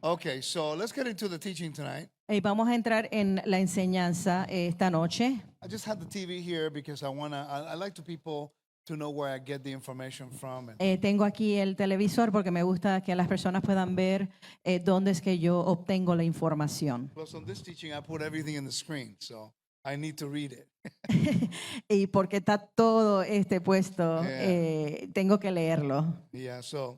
Okay, so let's get into the teaching tonight. Vamos a entrar en la enseñanza esta noche. I just had the TV here because I like to people to know where I get the information from. And Tengo aquí el televisor porque me gusta que las personas puedan ver dónde es que yo obtengo la información. plus, on this teaching, I put everything in the screen, so I need to read it. Y porque está todo puesto, Yeah. tengo que leerlo. Yeah, so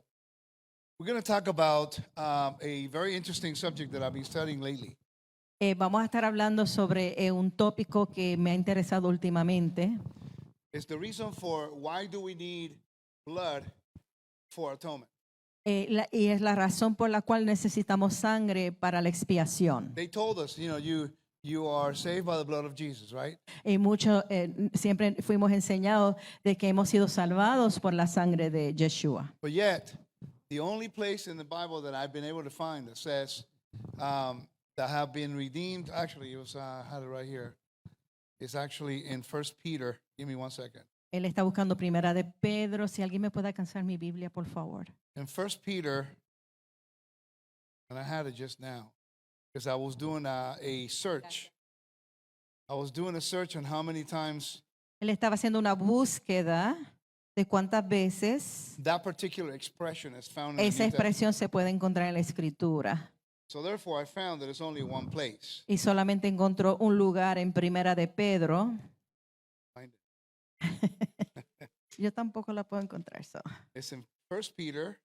we're going to talk about a very interesting subject that I've been studying lately. Vamos a estar hablando sobre un tópico que me ha interesado últimamente. It's the reason for why do we need blood for atonement. Y es la razón por la cual necesitamos sangre para la expiación. They told us, you are saved by the blood of Jesus, right? Y siempre fuimos enseñados de que hemos sido salvados por la sangre de Yeshua. But yet, the only place in the Bible that I've been able to find that says that have been redeemed, actually, it was, I had it right here. It's actually in 1 Peter. Give me 1 second. Él está buscando Primera de Pedro. Si alguien me puede alcanzar mi Biblia, por favor. In 1 Peter, and I had it just now, because I was doing a search. I was doing a search on how many times Él estaba haciendo una búsqueda de cuántas veces that particular expression is found in the esa New Testament. expresión se puede encontrar en la Escritura. So therefore, I found that it's only one place. Y solamente encontró un lugar en Primera de Pedro. Find it. Yo tampoco la puedo encontrar. It's in 1 Peter,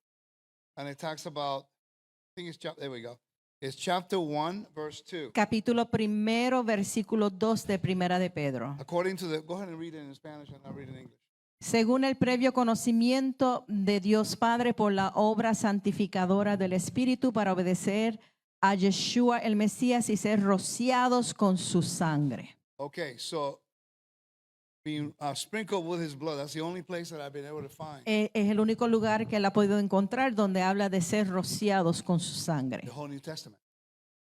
and it talks about, I think it's chapter, there we go. It's chapter 1, verse 2. Capítulo 1, versículo 2 de Primera de Pedro. According to the, go ahead and read it in Spanish and I'll read it in English. Según el previo conocimiento de Dios Padre por la obra santificadora del Espíritu para obedecer a Yeshua el Mesías y ser rociados con su sangre. Okay, so being sprinkled with his blood, that's the only place that I've been able to find. Es el único lugar que él ha podido encontrar donde habla de ser rociados con su sangre. The whole New Testament.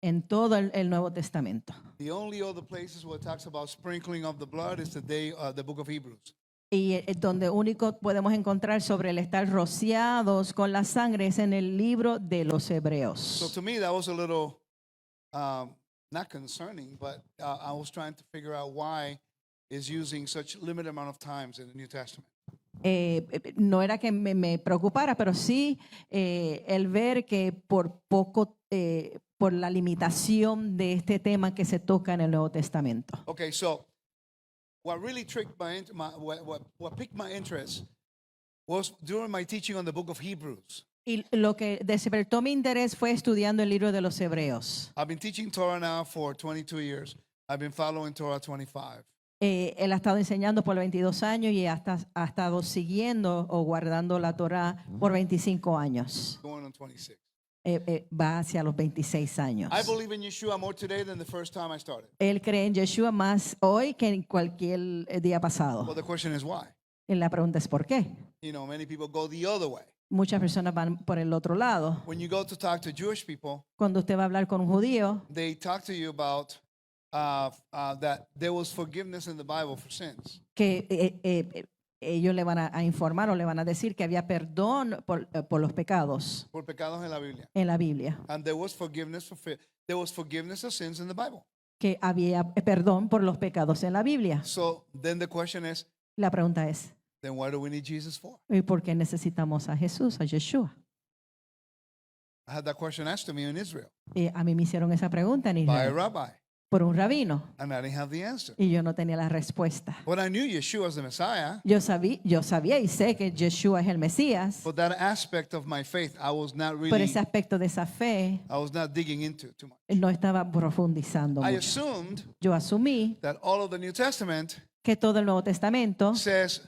En todo el Nuevo Testamento. The only other places where it talks about sprinkling of the blood is the book of Hebrews. Y donde único podemos encontrar sobre el estar rociados con la sangre es en el libro de los So Hebreos. to me, that was a little not concerning, but I was trying to figure out why is using such limited amount of times in the New Testament. No era que me preocupara, pero sí el ver que por poco, por la limitación de este tema que se toca en el Nuevo Testamento. Okay, so what really tricked what piqued my interest was during my teaching on the book of Hebrews. Y lo que despertó mi interés fue estudiando el libro de los Hebreos. I've been teaching Torah now for 22 years. I've been following Torah 25. Él ha estado enseñando por 22 años y ha estado siguiendo o guardando la Torá por 25 años. Going on 26. Va hacia los 26 años. I believe in Yeshua more today than the first time I started. Él cree en Yeshua más hoy que en cualquier día pasado. Well, the question is why? Y la pregunta es ¿por qué? Many people go the other way. Muchas personas van por el otro lado. When you go to talk to Jewish people, Cuando usted va a hablar con un judío, they talk to you about that there was forgiveness in the Bible for sins. que ellos le van a informar o le van a decir que había perdón por los pecados Por pecados en la Biblia. en la Biblia. And there was forgiveness of sins in the Bible. Que había perdón por los pecados en la Biblia. So then the question is, La pregunta es, then what do we need Jesus for? ¿y por qué necesitamos a Jesús, a Yeshua? I had that question asked to me in Israel Y a mí me hicieron esa pregunta en by a Israel rabbi, por un rabino and I didn't have the answer. y yo no tenía la respuesta. But I knew Yeshua was the Messiah, Yo sabía y sé que Yeshua es el Mesías, but that aspect of my faith, I was not pero really, ese aspecto de esa fe I was not digging into too much. no estaba profundizando I mucho. assumed Yo asumí that all of the New Testament que todo el Nuevo Testamento says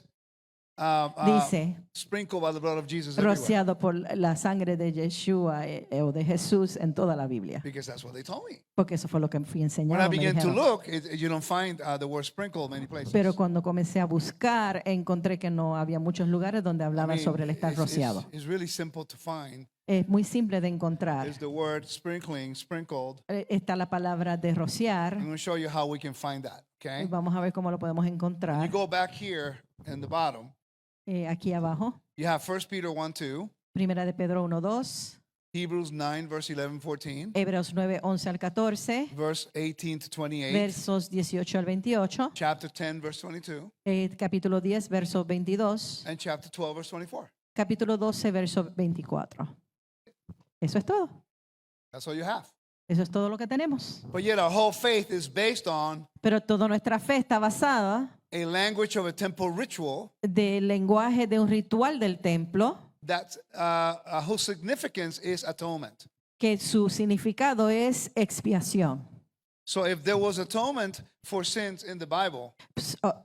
dice sprinkled by the blood of Jesus everywhere, rociado por la sangre de Yeshua o de Jesús en toda la Biblia, because that's what they told me. porque eso fue lo que fui When I enseñado. Me began to dijeron. look, you don't find the word sprinkled many places. Pero cuando comencé a buscar, encontré que no había muchos lugares donde I hablaba mean, sobre el estar rociado. it's really simple to find. Es muy simple de encontrar. There's the word sprinkling, sprinkled. Está la palabra de rociar. I'm going to show you how we can find that. Y Okay. vamos a ver cómo lo podemos You encontrar. go back here in the bottom. Aquí abajo, You have 1 Peter 1:2. Primera de Pedro 1:2. Hebrews 9, verse 11, 14, Hebreos 9, 11 al 14, verse 18 to 28, versos 18 al 28, chapter 10, verse 22, capítulo 10, verso 22, and chapter 12, verse 24. capítulo 12, verso 24. Eso es todo. That's all you have. Eso es todo lo que tenemos. But yet our whole faith is based on Pero toda nuestra fe está basada a language of a temple ritual del lenguaje de un ritual del templo, that whose significance is atonement. que su significado es expiación. So if there was atonement for sins in the Bible,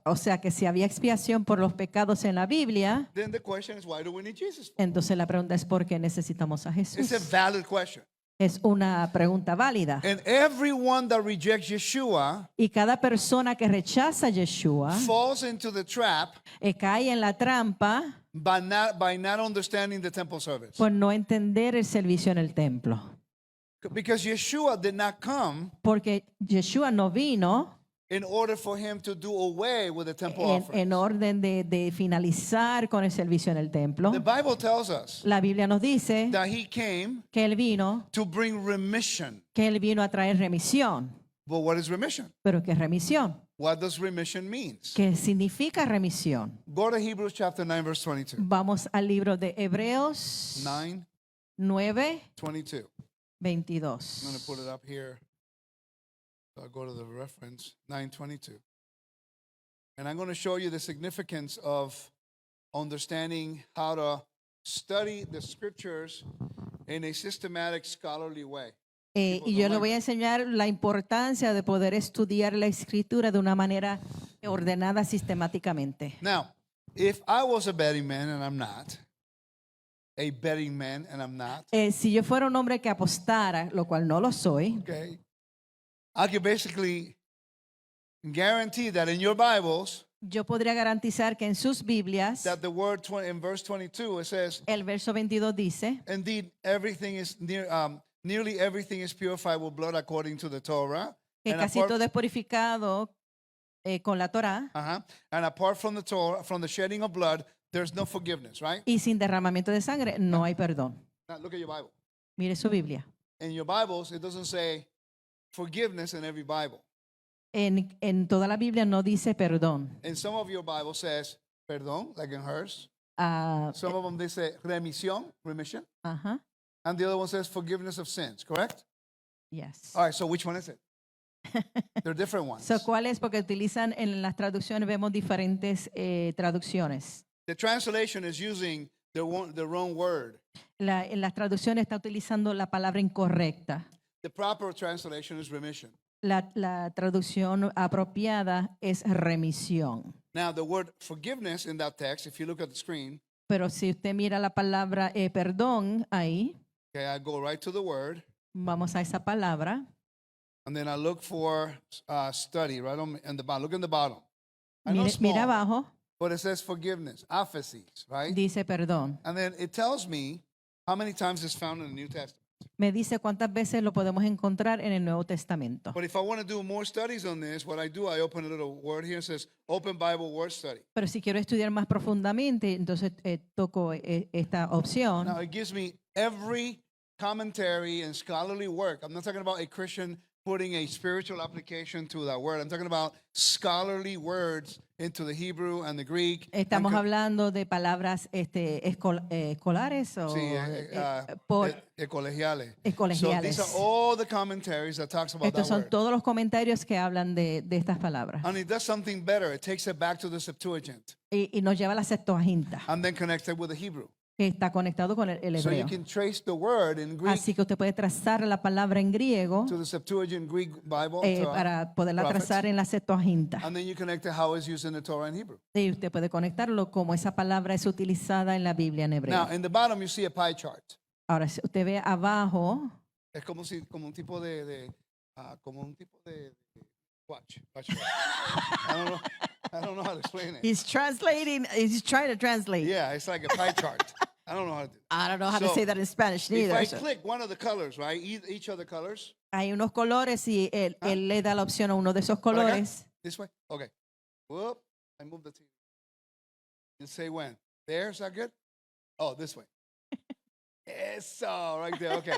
O sea que si había expiación por los pecados en la Biblia, then the question is, why do we need Jesus? entonces la pregunta es ¿por qué necesitamos a It's a Jesús? valid question. Es una pregunta válida. And everyone that rejects Yeshua Y cada persona que rechaza a Yeshua falls into the trap cae en la trampa by not understanding the temple service. por no entender el servicio en el templo. Because Yeshua did not come Porque Yeshua no vino in order for him to do away with the temple en offerings. orden de finalizar con el servicio en el templo. The Bible tells us La Biblia nos dice that he came que Él vino, to bring remission. a traer remisión. But what is remission? ¿Pero qué es remisión? What does remission mean? ¿Qué significa remisión? Go to Hebrews chapter 9, verse 22. Vamos al libro de Hebreos 9, 9, 22. 22. I'm going to put it up here. So I'll go to the reference, 9:22. And I'm going to show you the significance of understanding how to study the scriptures in a systematic, scholarly way. Y yo le voy a enseñar la importancia de poder estudiar la escritura de una manera ordenada sistemáticamente. Now, if I was a betting man and I'm not, Si yo fuera un hombre que apostara, lo cual no lo soy, okay, I could basically guarantee that in your Bibles, yo podría garantizar que en sus Biblias, that the word in verse 22, it says, el verso 22 dice, indeed, everything is nearly everything is purified with blood according to the Torah. que And casi todo es purificado con la Torá, and apart from the Torah, from the shedding of blood, there's no forgiveness, right? y sin derramamiento de sangre no hay perdón. Now look at your Bible. Mire su Biblia. In your Bibles, it doesn't say forgiveness in every Bible. En toda la Biblia no dice perdón. In some of your Bible says perdón, like in hers. Ah, Some of them they say remission, ajá, and the other one says forgiveness of sins. Correct? yes. All right. So which one is it? They're different ones. So, ¿cuál es? Porque utilizan en las traducciones, vemos diferentes traducciones. The translation is using the wrong word. En las traducciones está utilizando la palabra incorrecta. The proper translation is remission. La traducción apropiada es remisión. Now, the word forgiveness in that text, if you look at the screen, Pero si usted mira la palabra perdón ahí, okay, I go right to the word, vamos a esa palabra. and then I look for study right in the bottom. Look in the bottom. I know Mira small, abajo, but it says forgiveness, aphesis, right? dice perdón. And then it tells me how many times it's found in the New Testament. Me dice cuántas veces lo podemos encontrar en el Nuevo Testamento. But if I want to do more studies on this, what I do, I open a little word here and says Open Bible Word Study. Pero si quiero estudiar más profundamente, entonces toco esta opción. Now it gives me every commentary and scholarly work. I'm not talking about a Christian putting a spiritual application to that word. I'm talking about scholarly words into the Hebrew and the Greek. Estamos hablando de palabras escolares o Sí, colegiales. So these are all the commentaries that talks about Estos that son word. todos los comentarios que hablan de estas palabras. And it does something better. It takes it back to the Septuagint Y nos lleva a la Septuaginta, and then connects it with the Hebrew. que está conectado con el So you hebreo. can trace the word in Greek Así que usted puede trazar la palabra en griego to the Septuagint Greek Bible para poderla prophets. trazar en la Septuaginta. And then you connect it how it's used in the Torah and Hebrew. Y usted puede conectarlo como esa palabra es utilizada en la Biblia en hebreo. Now, in the bottom you see a pie chart. Ahora, si usted ve abajo, Es como un tipo de watch. I don't know how to explain it. he's trying to translate. Yeah, it's like a pie chart. I don't know how to do it. I don't know how to So, say that in Spanish If neither. I So, click one of the colors, right, each of the colors, hay unos colores y él le da la opción a uno de esos Por acá. colores. this way, okay. Whoop, I move the TV. You say when. There, is that good? Oh, this way. Eso, right there. Okay.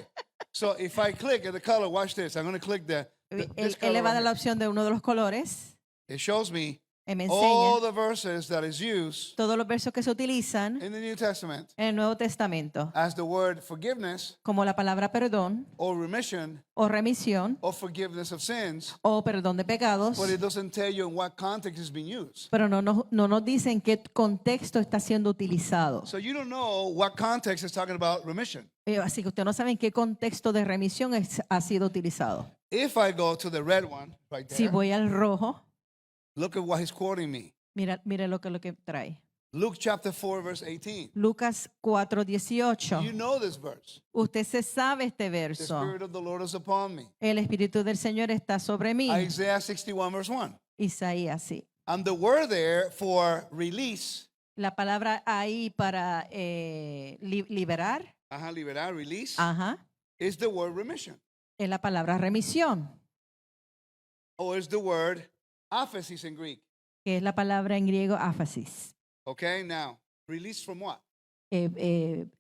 So if I click at the color, watch this. I'm going to click this Él le color va a right dar la here. opción de uno de los colores. It shows me Me all enseña the verses that is used todos los versos que se utilizan in the New Testament en el Nuevo Testamento, as the word forgiveness como la palabra perdón or remission o remisión or forgiveness of sins, o perdón de pecados, but it doesn't tell you in what context it's being used. pero no nos dicen qué contexto está siendo utilizado. So you don't know what context is talking about remission. Así que usted no sabe en qué contexto de remisión ha sido utilizado. If I go to the red one right Si there, voy al rojo, look at what he's quoting me. mira lo que trae. Luke chapter 4, verse 18. Lucas 4:18. You know this verse. Usted se sabe este The verso. Spirit of the Lord is upon me. El Espíritu del Señor está sobre mí. Isaiah 61, verse 1. Isaías, sí. And the word there for release, La palabra ahí para liberar, liberar, release, ajá, is the word remission. es la palabra remisión, Or is the word aphesis in Greek. que es la palabra en griego áfasis. Okay, now, release from what?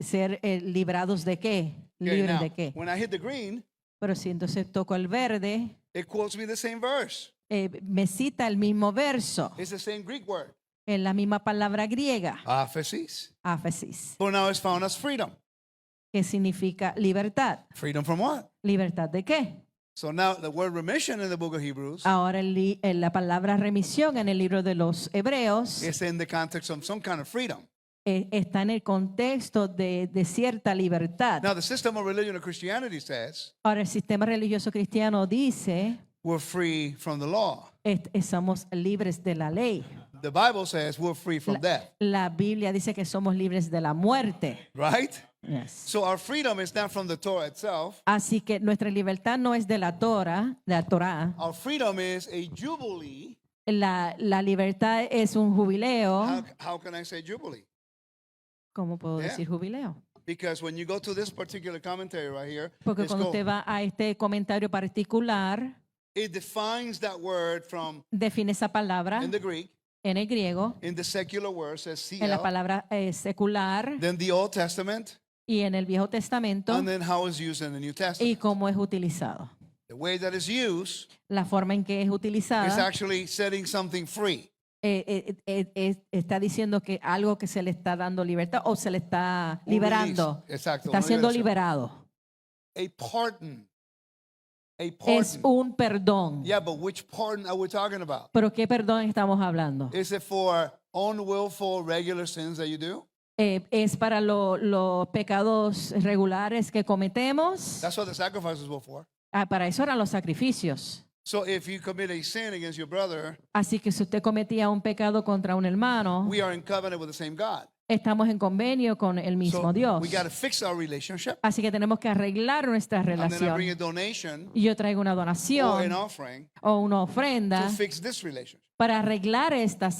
Ser librados de qué, Okay, libres now, de qué. when I hit the green, Pero si entonces toco el verde, it quotes me the same verse. me cita el mismo verso, It's the same Greek word, en la misma palabra griega, aphesis. áfasis, But now it's found as freedom. que significa libertad. Freedom from what? ¿Libertad de qué? So now the word remission in the book of Hebrews Ahora la palabra remisión en el libro de los Hebreos is in the context of some kind of freedom. está en el contexto de cierta libertad. Now the system of religion of Christianity says Ahora el sistema religioso cristiano dice we're free from the law. somos libres de la ley. The Bible says we're free from death, La Biblia dice que somos libres de la muerte. right? Yes. So our freedom is not from the Torah itself. Así que nuestra libertad no es de la Torah, de la Torá. Our freedom is a jubilee. La libertad es un jubileo. How can I say jubilee? ¿Cómo puedo Yeah. decir jubileo? Because when you go to this particular commentary right here, Porque it's cuando called- usted va a este comentario particular, it defines that word from define esa palabra in the Greek, en el griego, in the secular word says en la CL, palabra secular then the Old Testament, y en el Viejo Testamento and then how it's used in the New y Testament. cómo es utilizado. The way that it's used La forma en que es is utilizada actually setting something free. está diciendo que algo que se le está dando libertad o se le está Un liberando, release. Exacto, está una siendo liberación. liberado. A pardon. A Es pardon. un perdón. Yeah, but which pardon are we talking about? ¿Pero qué perdón estamos hablando? Is it for unwillful regular sins that you do? ¿Es para los pecados regulares que cometemos? That's what the sacrifices were for. Para eso eran los sacrificios. So if you commit a sin against your brother, Así que si usted cometía un pecado contra un hermano, we are in covenant with the same God. estamos en convenio con el mismo So Dios. we got to fix our relationship. Así que tenemos que arreglar nuestra And then I relación. bring a donation Y yo traigo una or an donación offering o una to ofrenda fix this relationship. para arreglar esta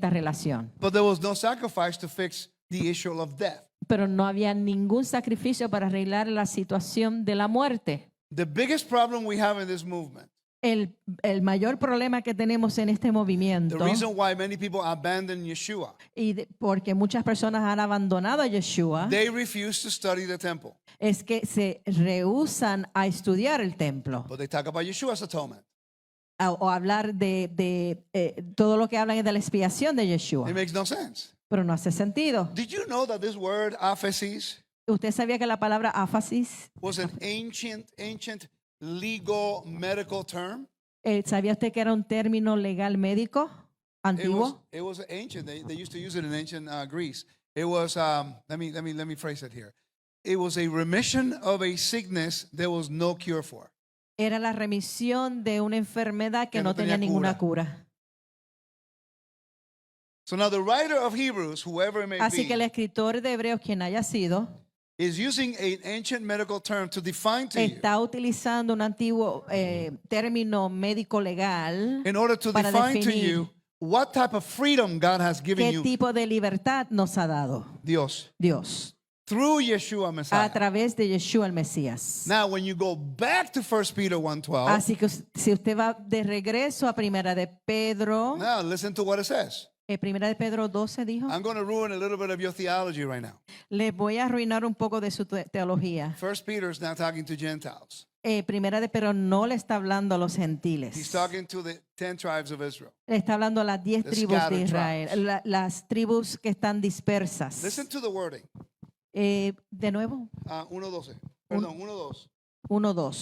relación. But there was no sacrifice to fix the issue of death. Pero no había ningún sacrificio para arreglar la situación de la muerte. The biggest problem we have in this movement, El mayor problema que tenemos en este the movimiento, reason why many people abandon Yeshua, porque muchas personas han abandonado a Yeshua, they refuse to study the temple. es que se rehúsan a estudiar el templo But they talk about Yeshua's atonement. o hablar de todo lo que hablan es de la expiación de Yeshua. It makes no sense. Pero no hace sentido. Did you know that this word aphesis ¿Usted sabía que la palabra áfasis, was an ancient legal medical term? sabía usted que era un término legal médico antiguo? It was ancient. They used to use it in ancient Greece. It was let me phrase it here. It was a remission of a sickness there was no cure for. Era la remisión de una enfermedad que Que no no tenía tenía ninguna cura. So now the writer of Hebrews, whoever it may Así que el be, escritor de Hebreos, quien haya sido, is using an ancient medical term to define to you está utilizando un antiguo término médico legal in order to para define to definir you what type of freedom God has given qué you, tipo de libertad nos ha dado Dios, Dios through Yeshua a Messiah. través de Yeshua el Mesías. Now, when you go back to 1 Peter 1:12, Así que si usted va de regreso a primera de Pedro, now listen to what it says. Primera de Pedro 12 dijo, I'm going to ruin a little bit of your theology right now. les voy a arruinar un poco de su teología. First Peter is now talking to Gentiles. Primera de Pedro no le está hablando a los He's gentiles. talking to the 10 tribes of Israel. Le está hablando a las 10 The tribus de scattered Israel, tribes. las tribus que están dispersas. Listen to the wording. De nuevo, 1:12. Perdón, 1:2. 1, 2.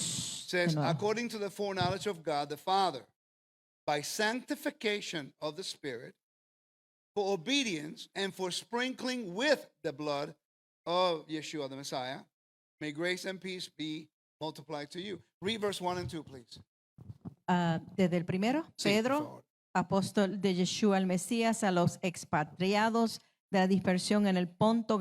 Says, according to the foreknowledge of God the Father, by sanctification of the Spirit, for obedience and for sprinkling with the blood of Yeshua the Messiah, may grace and peace be multiplied to you. Read verse 1 and 2, please. Desde el primero, Sí, por Pedro, favor. apóstol de Yeshua el Mesías, a los expatriados de la dispersión en el Ponto,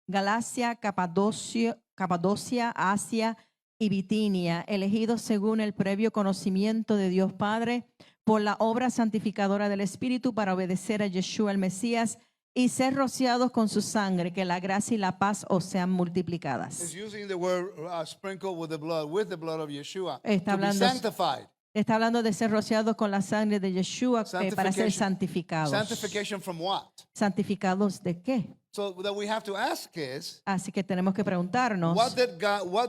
Galacia, Capadocia, Asia y Bitinia, elegidos según el previo conocimiento de Dios Padre por la obra santificadora del Espíritu para obedecer a Yeshua el Mesías y ser rociados con su sangre, que la gracia y la paz os sean It's multiplicadas. using the word sprinkled with the blood of Yeshua Está to be hablando- sanctified. Está hablando de ser rociados con la sangre de Yeshua para ser Sanctification. santificados. Sanctification from what? ¿Santificados de qué? So that we have to ask is, Así que tenemos que preguntarnos, what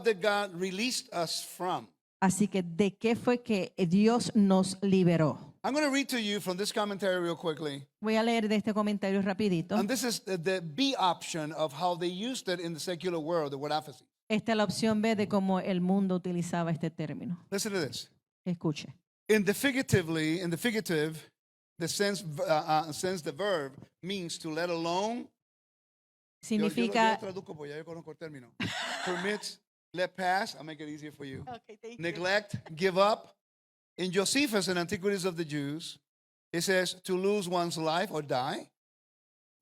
did God release us from? así que ¿de qué fue que Dios nos liberó? I'm going to read to you from this commentary real quickly. Voy a leer de este comentario rapidito. And this is the B option of how they used it in the secular world, the word apathy. Esta es la opción B de cómo el mundo utilizaba este término. Listen to this. Escuche. In the figurative, the sense the verb means to let alone. Significa... Yo traduzco porque ya yo conozco el término. Permits, let pass. I'll make it easier for you. Neglect, give up. In Josephus and Antiquities of the Jews, it says to lose one's life or die.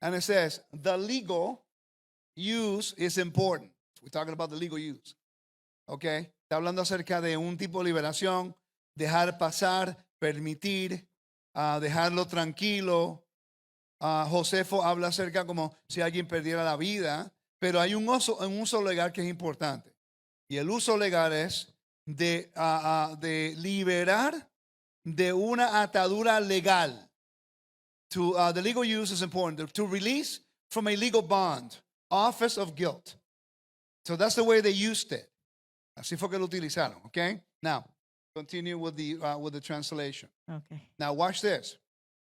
And it says the legal use is important. We're talking about the legal use. Okay? Está hablando acerca de un tipo de liberación, dejar pasar, permitir, dejarlo tranquilo. Josefo habla acerca como si alguien perdiera la vida, pero hay un uso legal que es importante. Y el uso legal es de liberar de una atadura legal. The legal use is important. To release from a legal bond, office of guilt. So that's the way they used it. Así fue que lo utilizaron, okay? Now, continue with the translation. Okay. Now, watch this.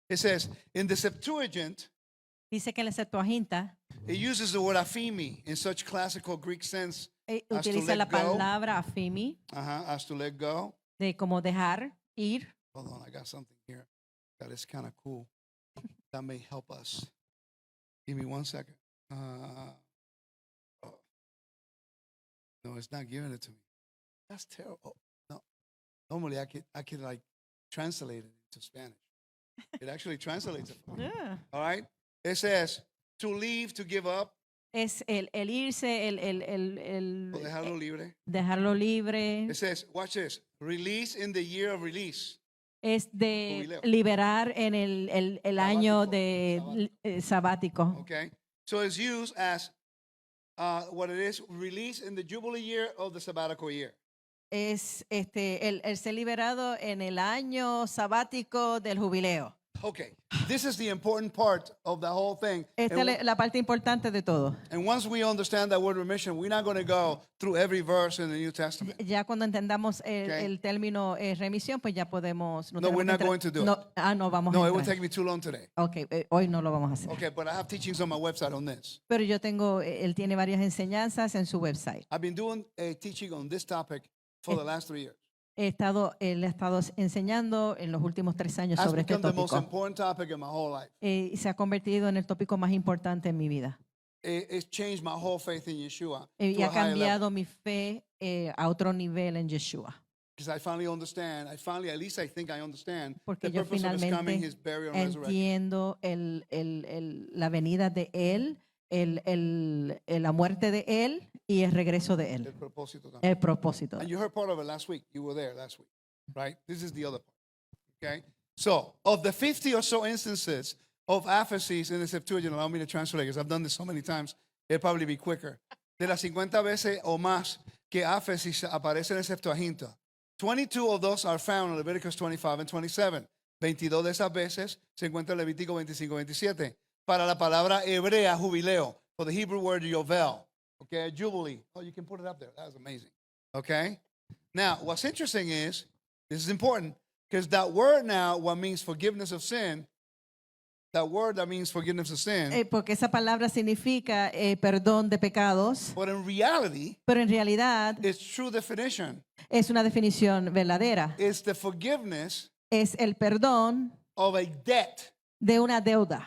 It says, in the Septuagint, Dice que en la Septuaginta it uses the word aphemi in such classical Greek sense as to utiliza let la go. palabra afimi, As to let go. de como dejar ir. Hold on, I got something here that is kind of cool. That may help us. Give me 1 second. No, it's not giving it to me. That's terrible. Oh, no. Normally I could like translate it into Spanish. It actually translates it for me. All right. It says to leave, to give up, Es el irse, o dejarlo libre. dejarlo libre. It says, watch this, release in the year of release. Es de Jubileo. liberar en el año de sabático. Okay. So it's used as what it is, release in the Jubilee year of the sabbatical year. Es el ser liberado en el año sabático del jubileo. Okay. This is the important part of the whole thing. Esta es la parte importante de todo. And once we understand that word remission, we're not going to go through every verse in the New Testament. Ya cuando entendamos Okay. el término remisión, pues ya podemos. No, tenemos we're que not entrar- going to do it. No vamos No, a it would entrar. take me too long today. Ok, hoy no lo vamos a hacer. Okay, but I have teachings on my website on this. Pero yo tengo, él tiene varias enseñanzas en su website. I've been doing a teaching on this topic for the last 3 years. Él ha estado enseñando en los últimos 3 años Has sobre este become the most tópico. important topic in my whole life. Y se ha convertido en el tópico más importante en mi vida. It's changed my whole faith in Yeshua Y to a ha higher level. cambiado mi fe a otro nivel en Yeshua. Because I finally understand, at least I think I understand, Porque the yo purpose of his coming, finalmente his burial and resurrection. entiendo la venida de Él, la muerte de Él y el regreso de El Él. propósito también. El propósito. And you heard part of it last week. You were there last week, right? This is the other part. Okay? So, of the 50 or so instances of aphasis in the Septuagint, allow me to translate because I've done this so many times, it'll probably be quicker. De las 50 veces o más que aphasis aparece en el Septuaginta, 22 of those are found in Leviticus 25 and 27. 22 de esas veces se encuentra en Levítico 25, 27. Para la palabra hebrea, jubileo, for the Hebrew word yovel, okay, jubilee. Oh, you can put it up there. That was amazing. Okay? Now, what's interesting is, this is important, because that word now, what means forgiveness of sin, that word that means forgiveness of sin, Porque esa palabra significa perdón de pecados, but in reality, pero en realidad its true definition es una definición verdadera. is the forgiveness Es el perdón of a debt de una deuda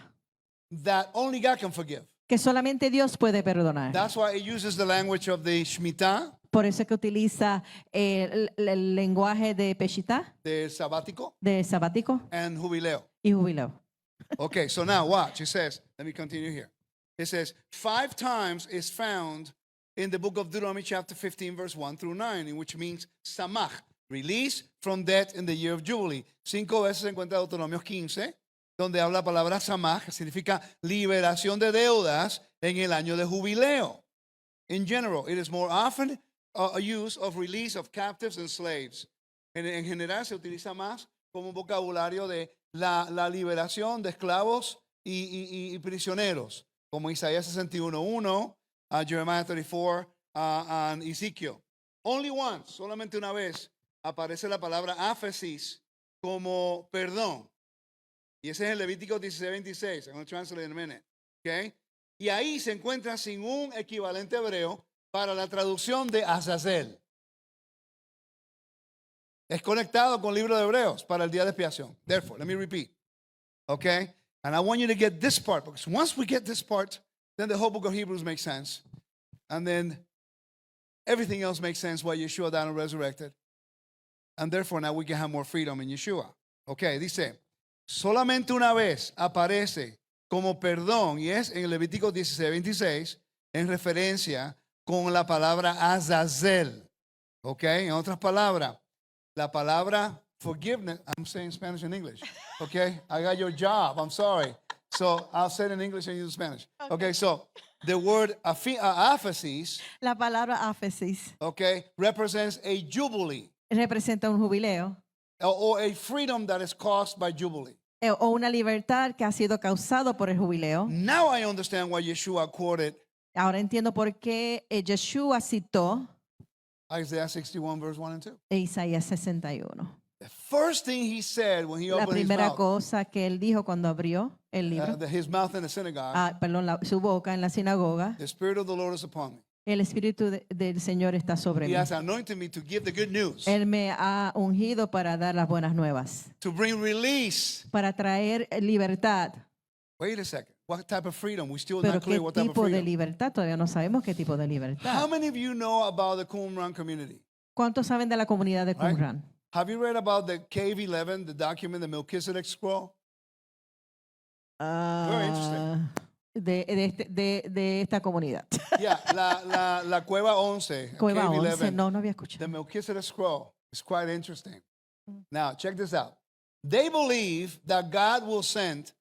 that only God can forgive. que solamente Dios puede perdonar. That's why it uses the language of the Shemitah, Por eso es que utiliza el lenguaje de Peshitá, the sabático, de sabático and jubileo. y jubileo. Okay, so now watch. It says, let me continue here. It says, 5 times is found in the book of Deuteronomy chapter 15, verse 1 through 9, in which means samach, release from debt in the year of Jubilee. 5 veces se encuentra Deuteronomio 15, donde habla la palabra samach, que significa liberación de deudas en el año de jubileo. In general, it is more often a use of release of captives and slaves. En general se utiliza más como un vocabulario de la liberación de esclavos y prisioneros, como Isaías 61:1, Jeremiah 34, and Ezekiel. Only once, solamente una vez, aparece la palabra aphesis como perdón. Y ese es en Levítico 16:26. I'm going to translate in a minute. Okay? Y ahí se encuentra sin un equivalente hebreo para la traducción de Azazel. Es conectado con el libro de Hebreos para el día de expiación. Therefore, let me repeat. Okay? And I want you to get this part, because once we get this part, then the whole book of Hebrews makes sense. And then everything else makes sense why Yeshua died and resurrected. And therefore now we can have more freedom in Yeshua. Okay, dice, solamente una vez aparece como perdón, y es en Levítico 16:26, en referencia con la palabra Azazel. Okay, en otras palabras, la palabra forgiveness, I'm saying Spanish and English, okay? I got your job, I'm sorry. So I'll say it in English and you in Spanish. Okay, so the word aphesis, La palabra aphesis okay, represents a jubilee representa un jubileo or a freedom that is caused by jubilee. o una libertad que ha sido causado por el jubileo. Now I understand why Yeshua quoted Ahora entiendo por qué Yeshua citó Isaiah 61, verse 1 and 2. Isaías 61. The first thing he said when he La opened his primera mouth, cosa que él dijo cuando abrió el libro, his mouth in the synagogue, su boca en la sinagoga, the Spirit of the Lord is upon me. el Espíritu del Señor está sobre He mí. has anointed me to give the good news, Él me ha ungido para dar las buenas nuevas, to bring release. para traer libertad. Wait a second. What type of freedom? We still Pero not clear ¿qué what type of tipo de freedom. libertad? Todavía no sabemos qué tipo de How libertad. many of you know about the Qumran community? ¿Cuántos saben de la comunidad de Right. Qumran? Have you read about the Cave 11, the document, the Melchizedek scroll? Very interesting. De esta comunidad. Yeah, la Cueva 11, Cueva Cave 11, 11, no había the escuchado. Melchizedek scroll is quite interesting. Now, check this out. They believe that God will send,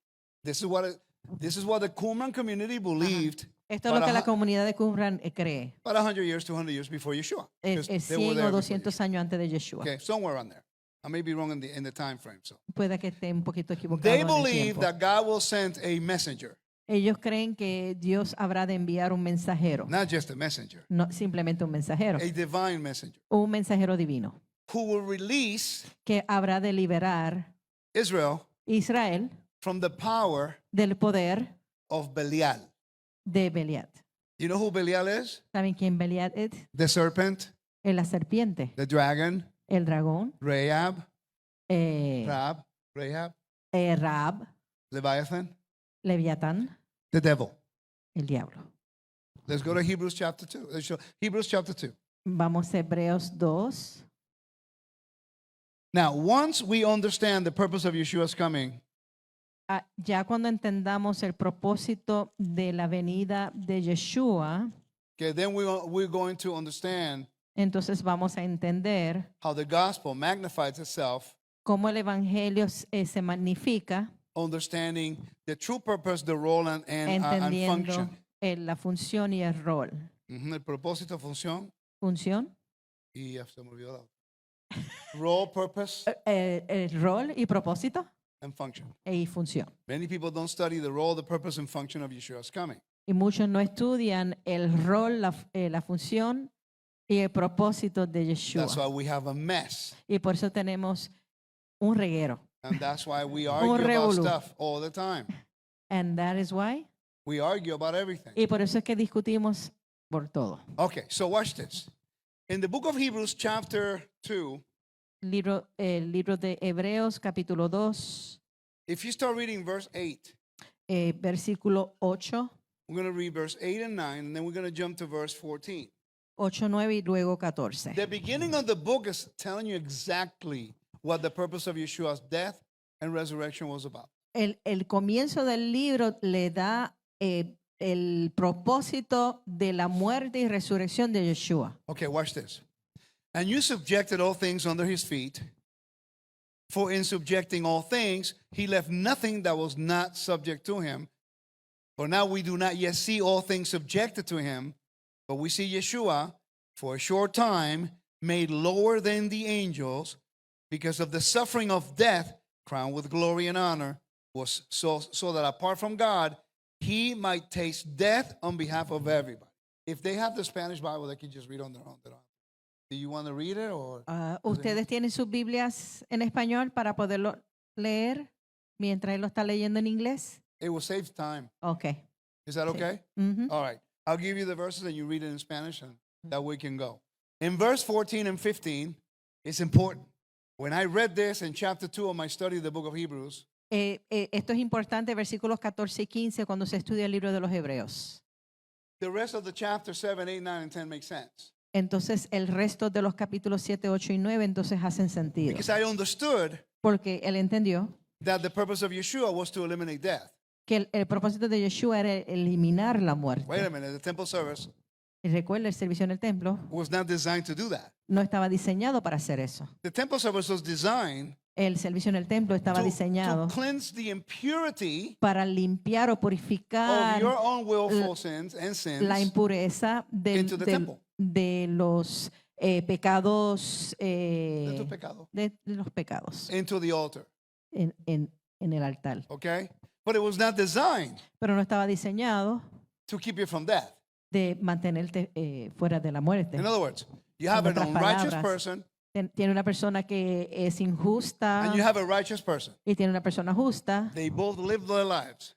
this is what the Qumran community believed Esto es lo que para la comunidad de Qumran cree. about 100 years, 200 years before Yeshua. Es 'Cause they were 100 there o before 200 años antes de Yeshua. Okay, somewhere around there. I may be wrong in the time frame. So Puede que esté un poquito equivocado they en el believe tiempo. that God will send a messenger, Ellos creen que Dios habrá de enviar un mensajero, not just a messenger, no simplemente un mensajero, a divine messenger, un mensajero divino who will release que habrá de liberar Israel Israel from the power del poder of Belial. de Beliat. You know who Belial is? ¿Saben quién Beliat es? The serpent, Es la serpiente, the dragon, el dragón, Rahab, eh, Rahab, Rab, Leviathan, Leviatán, the devil. el diablo. Let's go to Hebrews chapter 2. Hebrews chapter 2. Vamos a Hebreos 2. Now, once we understand the purpose of Yeshua's coming, Ya cuando entendamos el propósito de la venida de Yeshua, okay, then we're going to understand entonces vamos a entender how the gospel magnifies itself, cómo el evangelio se magnifica, understanding the true purpose, the role, and entendiendo function. la función y el rol. El propósito, función, Función, y se me olvidó la otra. Role, purpose, el rol y propósito and function. y función. Many people don't study the role, the purpose, and function of Yeshua's coming. Y muchos no estudian el rol, la función y el propósito de Yeshua. That's why we have a mess. Y por eso tenemos un reguero. And that's why we argue about revolú. stuff all the time. And that is why. We argue about everything. Y por eso es que discutimos por todo. Okay, so watch this. In the book of Hebrews, chapter 2, El libro de Hebreos, capítulo 2, if you start reading verse 8, versículo 8, we're going to read verse 8 and 9, and then we're going to jump to verse 14. 8, 9 y luego 14. The beginning of the book is telling you exactly what the purpose of Yeshua's death and resurrection was about. El comienzo del libro le da el propósito de la muerte y resurrección de Yeshua. Okay, watch this. And you subjected all things under his feet, for in subjecting all things, he left nothing that was not subject to him. For now we do not yet see all things subjected to him, but we see Yeshua for a short time made lower than the angels because of the suffering of death, crowned with glory and honor, was so that apart from God, he might taste death on behalf of everybody. If they have the Spanish Bible, they can just read on their own. Do you want to read it or? ¿Ustedes tienen sus Biblias en español para poderlo leer mientras él lo está leyendo en inglés? It will save time. Okay. Is that okay? Ujú. All right. I'll give you the verses and you read it in Spanish and that way can go. In verse 14 and 15, it's important. When I read this in chapter 2 of my study of the book of Hebrews, Esto es importante, versículos 14 y 15, cuando se estudia el libro de los Hebreos. the rest of the chapter 7, 8, 9, and 10 make sense. Entonces, el resto de los capítulos 7, 8 y 9 entonces hacen sentido. Because I understood Porque él entendió that the purpose of Yeshua was to eliminate death. que el propósito de Yeshua era eliminar la muerte. Wait a minute, the temple service Y recuerda, el servicio en el templo was not designed to do that. no estaba diseñado para hacer eso. The temple service was designed El servicio en el templo estaba diseñado to cleanse the impurity para limpiar o of purificar your own willful sins and la sins impureza into the temple. de los pecados, de tu pecado de los pecados into the altar. en el altar. Okay? But it was not designed Pero no estaba diseñado to keep you from death. de mantenerte fuera de la muerte. In other words, you have an otras unrighteous palabras, person Tiene una persona que es injusta and you have a righteous person. y tiene una persona justa. They both live their lives.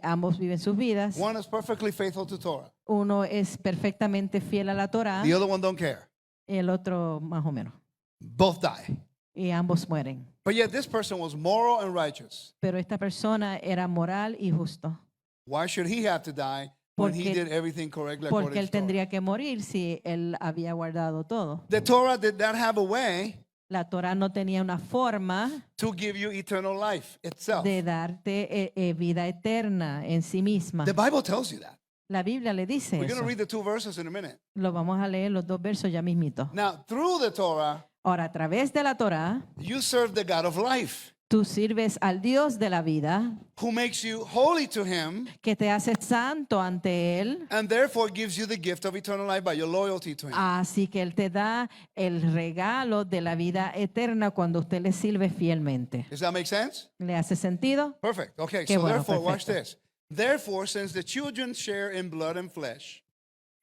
Ambos viven sus vidas. One is perfectly faithful to Torah. Uno es perfectamente fiel a la Torá, The other one don't care. el otro más o menos. Both die. Y ambos mueren. But yet this person was moral and righteous. Pero esta persona era moral y justo. Why should he have to die when he Porque- did everything correctly Porque according él to Torah? tendría que morir si él había guardado todo. The Torah did not have a way La Torá no tenía una forma to give you eternal life itself. de darte vida eterna en sí misma. The Bible tells you that. La Biblia le dice We're going eso. to read the two verses in a minute. Lo vamos a leer los dos versos ya mismito. Now, through the Torah, Ahora, a través de la Torá, you serve the God of life, tú sirves al Dios de la vida, who makes you holy to him que te hace santo ante Él. and therefore gives you the gift of eternal life by your loyalty to him. Así que Él te da el regalo de la vida eterna cuando usted le sirve fielmente. Does that make sense? ¿Le hace sentido? Perfect. Okay, Qué so bueno, therefore, watch perfecto. this. Therefore, since the children share in blood and flesh,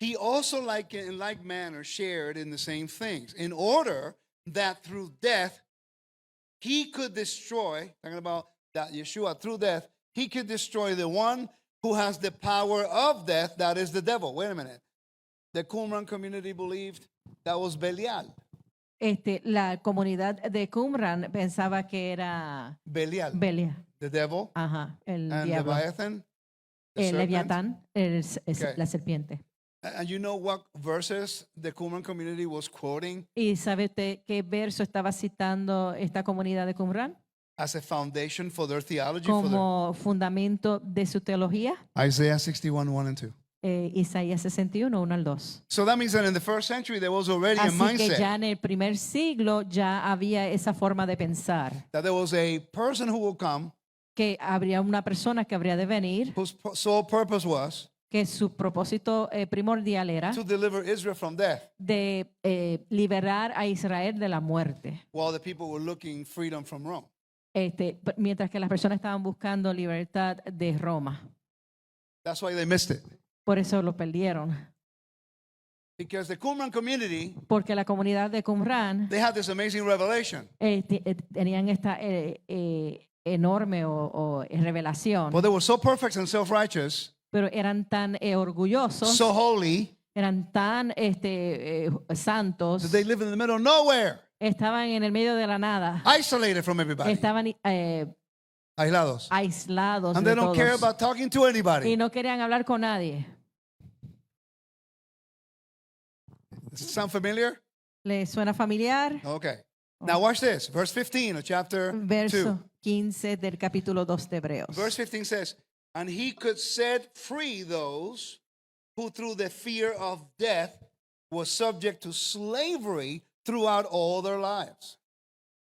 he also in like manner shared in the same things, in order that through death he could destroy, talking about that Yeshua, through death, he could destroy the one who has the power of death, that is the devil. Wait a minute. The Qumran community believed that was Belial. La comunidad de Qumran pensaba que era Belial, Belia, the devil, ajá, el and diablo, Leviathan, the el serpent. Leviatán, Okay. la serpiente. And you know what verses the Qumran community was quoting ¿Y sabe usted qué verso estaba citando esta comunidad de Qumran as a foundation for their theology? For como fundamento de su teología? their Isaiah 61, 1 and 2. Isaías 61, 1 al 2. So that means that in the first century there was already a Así que mindset ya en el primer siglo ya había esa forma de pensar, that there was a person who will come que habría una persona que habría de venir, whose sole purpose was que su propósito primordial era to deliver Israel from death de liberar a Israel de la muerte, while the people were looking freedom from Rome. mientras que las personas estaban buscando libertad de Roma. That's why they missed it. Por eso lo perdieron. Because the Qumran community, Porque la comunidad de Qumran they had this amazing revelation. tenían esta enorme o revelación, But they were so perfect and self-righteous, pero eran tan orgullosos, so holy, eran tan santos, that they live in the middle of nowhere, estaban en el medio de la nada, isolated from everybody, estaban aislados. aislados And de they don't care todos about talking to y anybody. no querían hablar con nadie. Does it sound familiar? ¿Les suena familiar? Okay. Now watch this. Verse 15 of chapter 2. Verso 15 del capítulo 2 de Hebreos. Verse 15 says, and he could set free those who through the fear of death was subject to slavery throughout all their lives.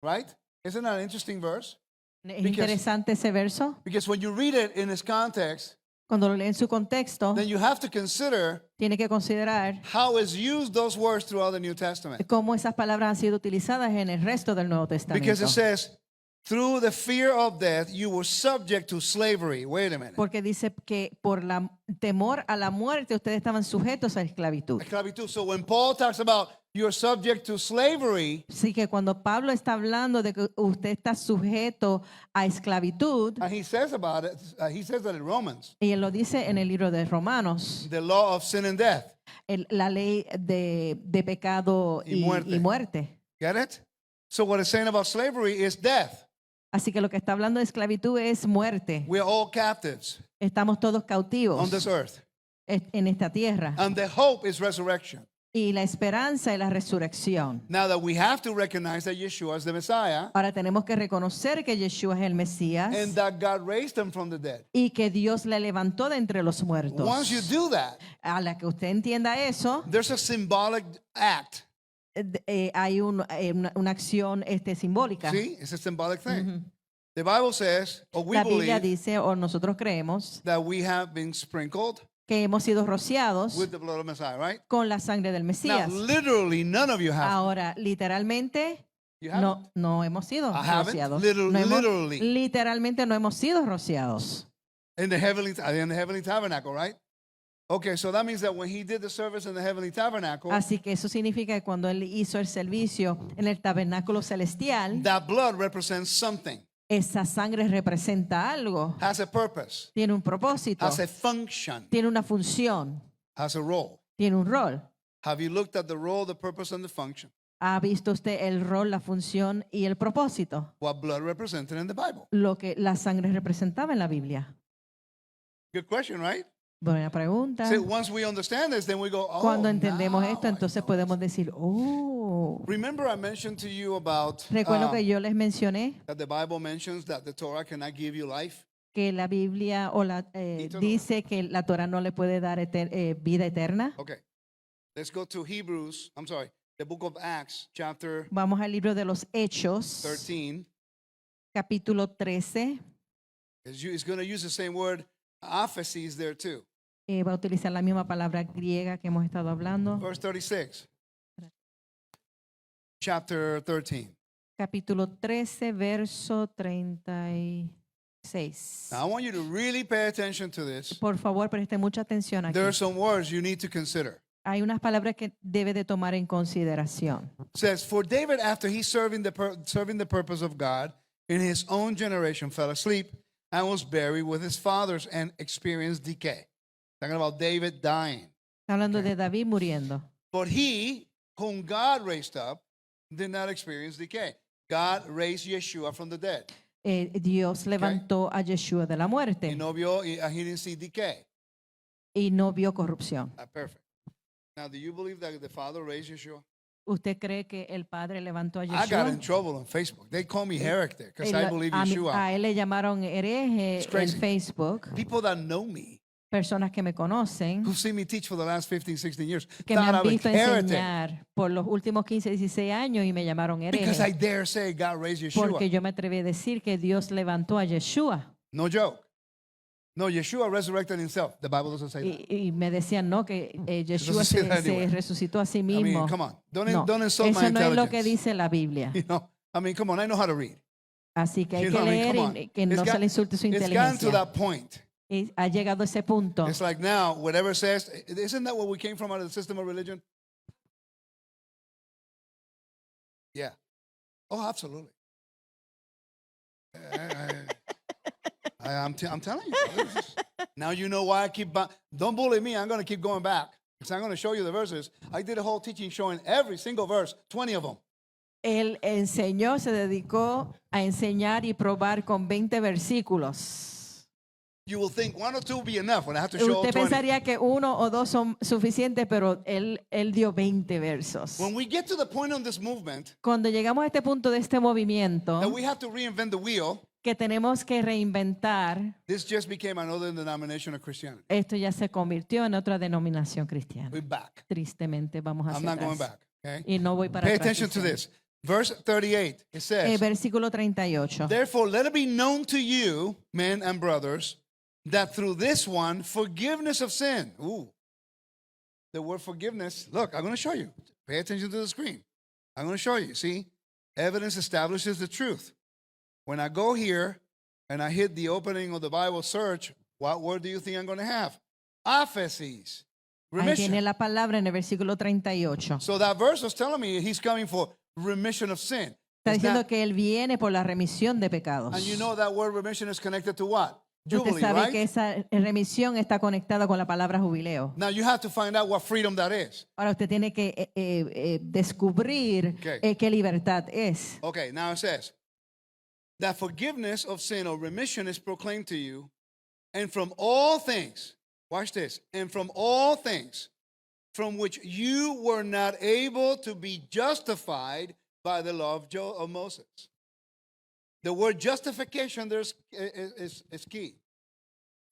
Right? Isn't that an interesting verse? Es interesante ese verso. Because when you read it in its context, Cuando lo leen en su contexto, then you have to consider tiene que considerar how is used those words throughout the New Testament. cómo esas palabras han sido utilizadas en el resto del Nuevo Because Testamento. it says, through the fear of death, you were subject to slavery. Wait a minute. Porque dice que por la temor a la muerte ustedes estaban sujetos a esclavitud. Esclavitud. So when Paul talks about you're subject to slavery, Así que cuando Pablo está hablando de que usted está sujeto a esclavitud, and he says about it, he says that in Romans, y él lo dice en el libro de Romanos, the law of sin and death. la ley de pecado Y muerte. y muerte. Get it? So what it's saying about slavery is death. Así que lo que está hablando de esclavitud es muerte. We're all captives Estamos todos on cautivos this earth. en esta tierra. And the hope is resurrection. Y la esperanza es la resurrección. Now that we have to recognize that Yeshua is the Messiah Ahora tenemos que reconocer que Yeshua es el Mesías and that God raised him from the dead. y que Dios le levantó de entre los muertos. Once you do that, A la que usted entienda eso, there's a symbolic act. hay una acción simbólica. See? It's a symbolic thing. The Bible says, or we La Biblia believe, dice, o nosotros creemos, that we have been sprinkled que hemos sido rociados with the blood of Messiah, right? con la sangre del Now, Mesías. literally, none of you have. Ahora, literalmente, You haven't. no hemos sido I haven't. rociados. Literally. Literalmente no hemos sido rociados. In the heavenly tabernacle, right? Okay, so that means that when he did the service in the heavenly tabernacle, Así que eso significa que cuando él hizo el servicio en el tabernáculo celestial, that blood represents something, esa sangre representa algo, has a purpose, tiene un propósito, has a function, tiene una función, has a role. tiene un rol. Have you looked at the role, the purpose, and the function? ¿Ha visto usted el rol, la función y el propósito? What blood represented in the Bible? Lo que la sangre representaba en la Biblia. Good question, right? Buena pregunta. So once we understand this, then we go, oh, Cuando entendemos now esto, I entonces know. podemos decir, oh, Remember I mentioned to you about recuerdo que yo les mencioné that the Bible mentions that the Torah cannot give you life. que la Biblia dice que la Torah no le puede dar vida eterna. Okay. Let's go to the book of Acts, chapter Vamos al libro de los Hechos, 13. capítulo 13. It's going to use the same word, aphesis, there too. Va a utilizar la misma palabra griega que hemos estado hablando. Verse 36. Chapter 13. Capítulo 13, verso 36. Now, I want you to really pay attention to this. Por favor, preste mucha atención aquí. There are some words you need to consider. Hay unas palabras que debe de tomar en consideración. It says, for David, after he serving the purpose of God in his own generation, fell asleep and was buried with his fathers and experienced decay. Talking about David dying. Está hablando de David muriendo. But he, whom God raised up, did not experience decay. God raised Yeshua from the dead. Dios levantó a Yeshua de la muerte He didn't see decay. y no vio corrupción. Perfect. Now, do you believe that the Father raised Yeshua? ¿Usted cree que el Padre levantó a I got in Yeshua? trouble on Facebook. They call me heretic because I believe Yeshua. A él le llamaron hereje It's en crazy. Facebook. People that know me, Personas que me conocen, who've seen me teach for the last 15, 16 years, que me thought han I'm visto a heretic enseñar por los últimos 15, 16 años y me llamaron because I hereje. dare say God raised Yeshua. Porque yo me atreví a decir que Dios levantó a Yeshua. No joke. No, Yeshua resurrected himself. The Bible doesn't say that. Y me decían, no, que Yeshua doesn't say se, that se anyway. resucitó a sí I mismo. mean, come on. No, Don't insult my eso no es lo que intelligence. dice la Biblia. You know, I mean, come on. I know how to read. Así que hay You que know what I mean? leer Come on. y que no se le insulte su It's gotten to inteligencia. that point. Y ha llegado a ese punto. It's like now, whatever it says, isn't that where we came from out of the system of religion? Yeah. Oh, absolutely. I'm telling you. Now you know why I keep. Don't bully me. I'm going to keep going back. Because I'm going to show you the verses. I did a whole teaching showing every single verse, 20 of them. Él enseñó, se dedicó a enseñar y probar con 20 versículos. You will think one or two will be enough when I have to show all Usted 20. pensaría que uno o dos son suficientes, pero él dio 20 versos. When we get to the point on this movement Cuando llegamos a este punto de este movimiento, that we have to reinvent the wheel, que tenemos que reinventar, this just became another denomination of Christianity. esto ya se convirtió en otra denominación cristiana. We're back. Tristemente vamos I'm hacia not going atrás. back. Okay? Y no voy para Pay atrás. attention to dice. this. Verse 38, it says, Versículo 38. therefore let it be known to you, men and brothers, that through this one, forgiveness of sin. Ooh. The word forgiveness. Look, I'm going to show you. Pay attention to the screen. I'm going to show you. See? Evidence establishes the truth. When I go here and I hit the opening of the Bible search, what word do you think I'm going to have? Aphesis. Ahí Remission. tiene la palabra en el versículo 38. So that verse was telling me he's coming for remission of sin. Está It's diciendo not- que él viene por la remisión de pecados. and you know that word remission is connected to what? Usted Jubilee, sabe que right? esa remisión está conectada con la palabra jubileo. Now you have to find out what freedom that is. Ahora usted tiene que descubrir Okay. qué libertad es. Okay, now it says that forgiveness of sin or remission is proclaimed to you, and from all things, watch this, and from all things from which you were not able to be justified by the law of Moses. The word justification there is key.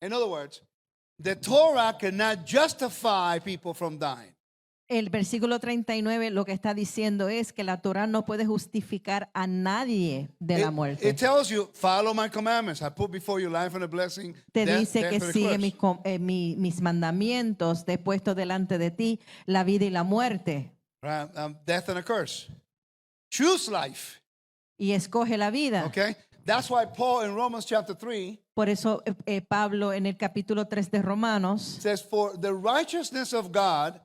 In other words, the Torah cannot justify people from dying. El versículo 39 lo que está diciendo es que la Torah no puede justificar a nadie de la muerte. It tells you, follow my commandments. I put before you life and a blessing. Te death- dice death que and a sigue curse. mis mandamientos, te he puesto delante de ti la vida y la muerte, Right? Death and a curse. Choose life. y escoge la vida. Okay? That's why Paul in Romans chapter 3 Por eso Pablo en el capítulo 3 de Romanos, says, for the righteousness of God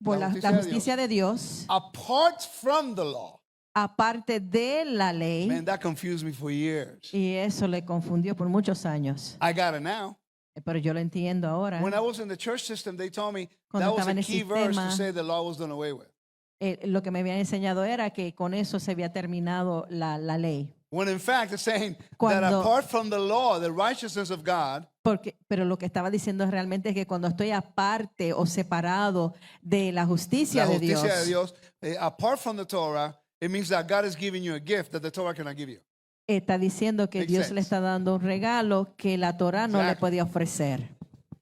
por La la justicia de justicia de Dios, apart from the law. aparte de la ley, Man, that confused me for years. y eso le confundió por muchos años. I got it now. Pero yo lo entiendo ahora. When I was in the church system, they told me Cuando that was estaba en a el key verse to sistema, say the law was done away with. Lo que me habían enseñado era que con eso se había terminado la ley. When in fact it's saying that Cuando- apart from the law, the righteousness of God, Pero lo que estaba diciendo realmente es que cuando estoy aparte o separado de la justicia, la de Dios, justicia de Dios, apart from the Torah, it means that God is giving you a gift that the Torah cannot give you. está diciendo que Makes Dios le sense. está dando un regalo que la Torah no le Exactly. podía ofrecer.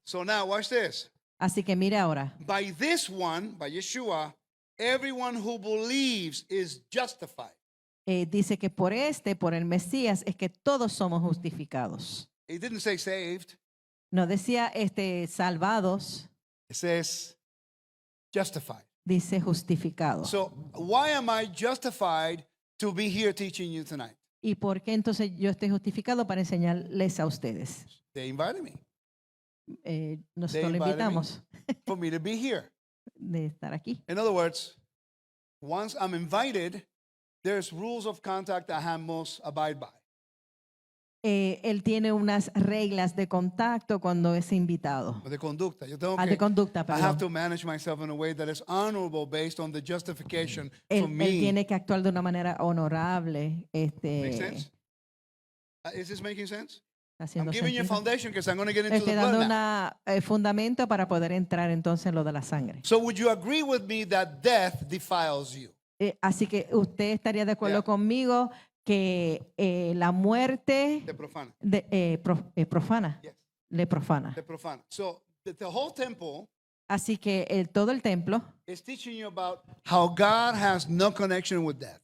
So now watch this. Así que mire ahora, By this one, by Yeshua, everyone who believes is justified. dice que por el Mesías, es que todos somos justificados. It didn't say saved. No decía salvados, It says justified. dice justificados. So why am I justified to be here teaching you tonight? ¿Y por qué entonces yo estoy justificado para enseñarles a ustedes? They invited me Nosotros lo invited me. invitamos for me to be here. de estar aquí. In other words, once I'm invited, there's rules of contact I must abide by. Él tiene unas reglas de contacto cuando es invitado. De conducta. Yo tengo De que, conducta, I have to perdón. manage myself in a way that is honorable based on the justification Él, for él me. tiene que actuar de una manera honorable. Make sense? Is this making sense? I'm Haciendo giving you a sentido. foundation because I'm going to get into Estoy the blood dando now. un fundamento para poder entrar entonces en lo de la sangre. So would you agree with me that death defiles you? Así que usted estaría de acuerdo Yeah. conmigo que la muerte Te profana. profana, Yes. le profana. Te profana. So the whole temple Así que todo el templo is teaching you about how God has no connection with death.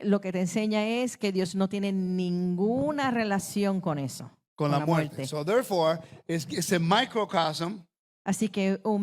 lo que te enseña es que Dios no tiene ninguna relación con eso, Con la muerte. So therefore, it's a microcosm Así que un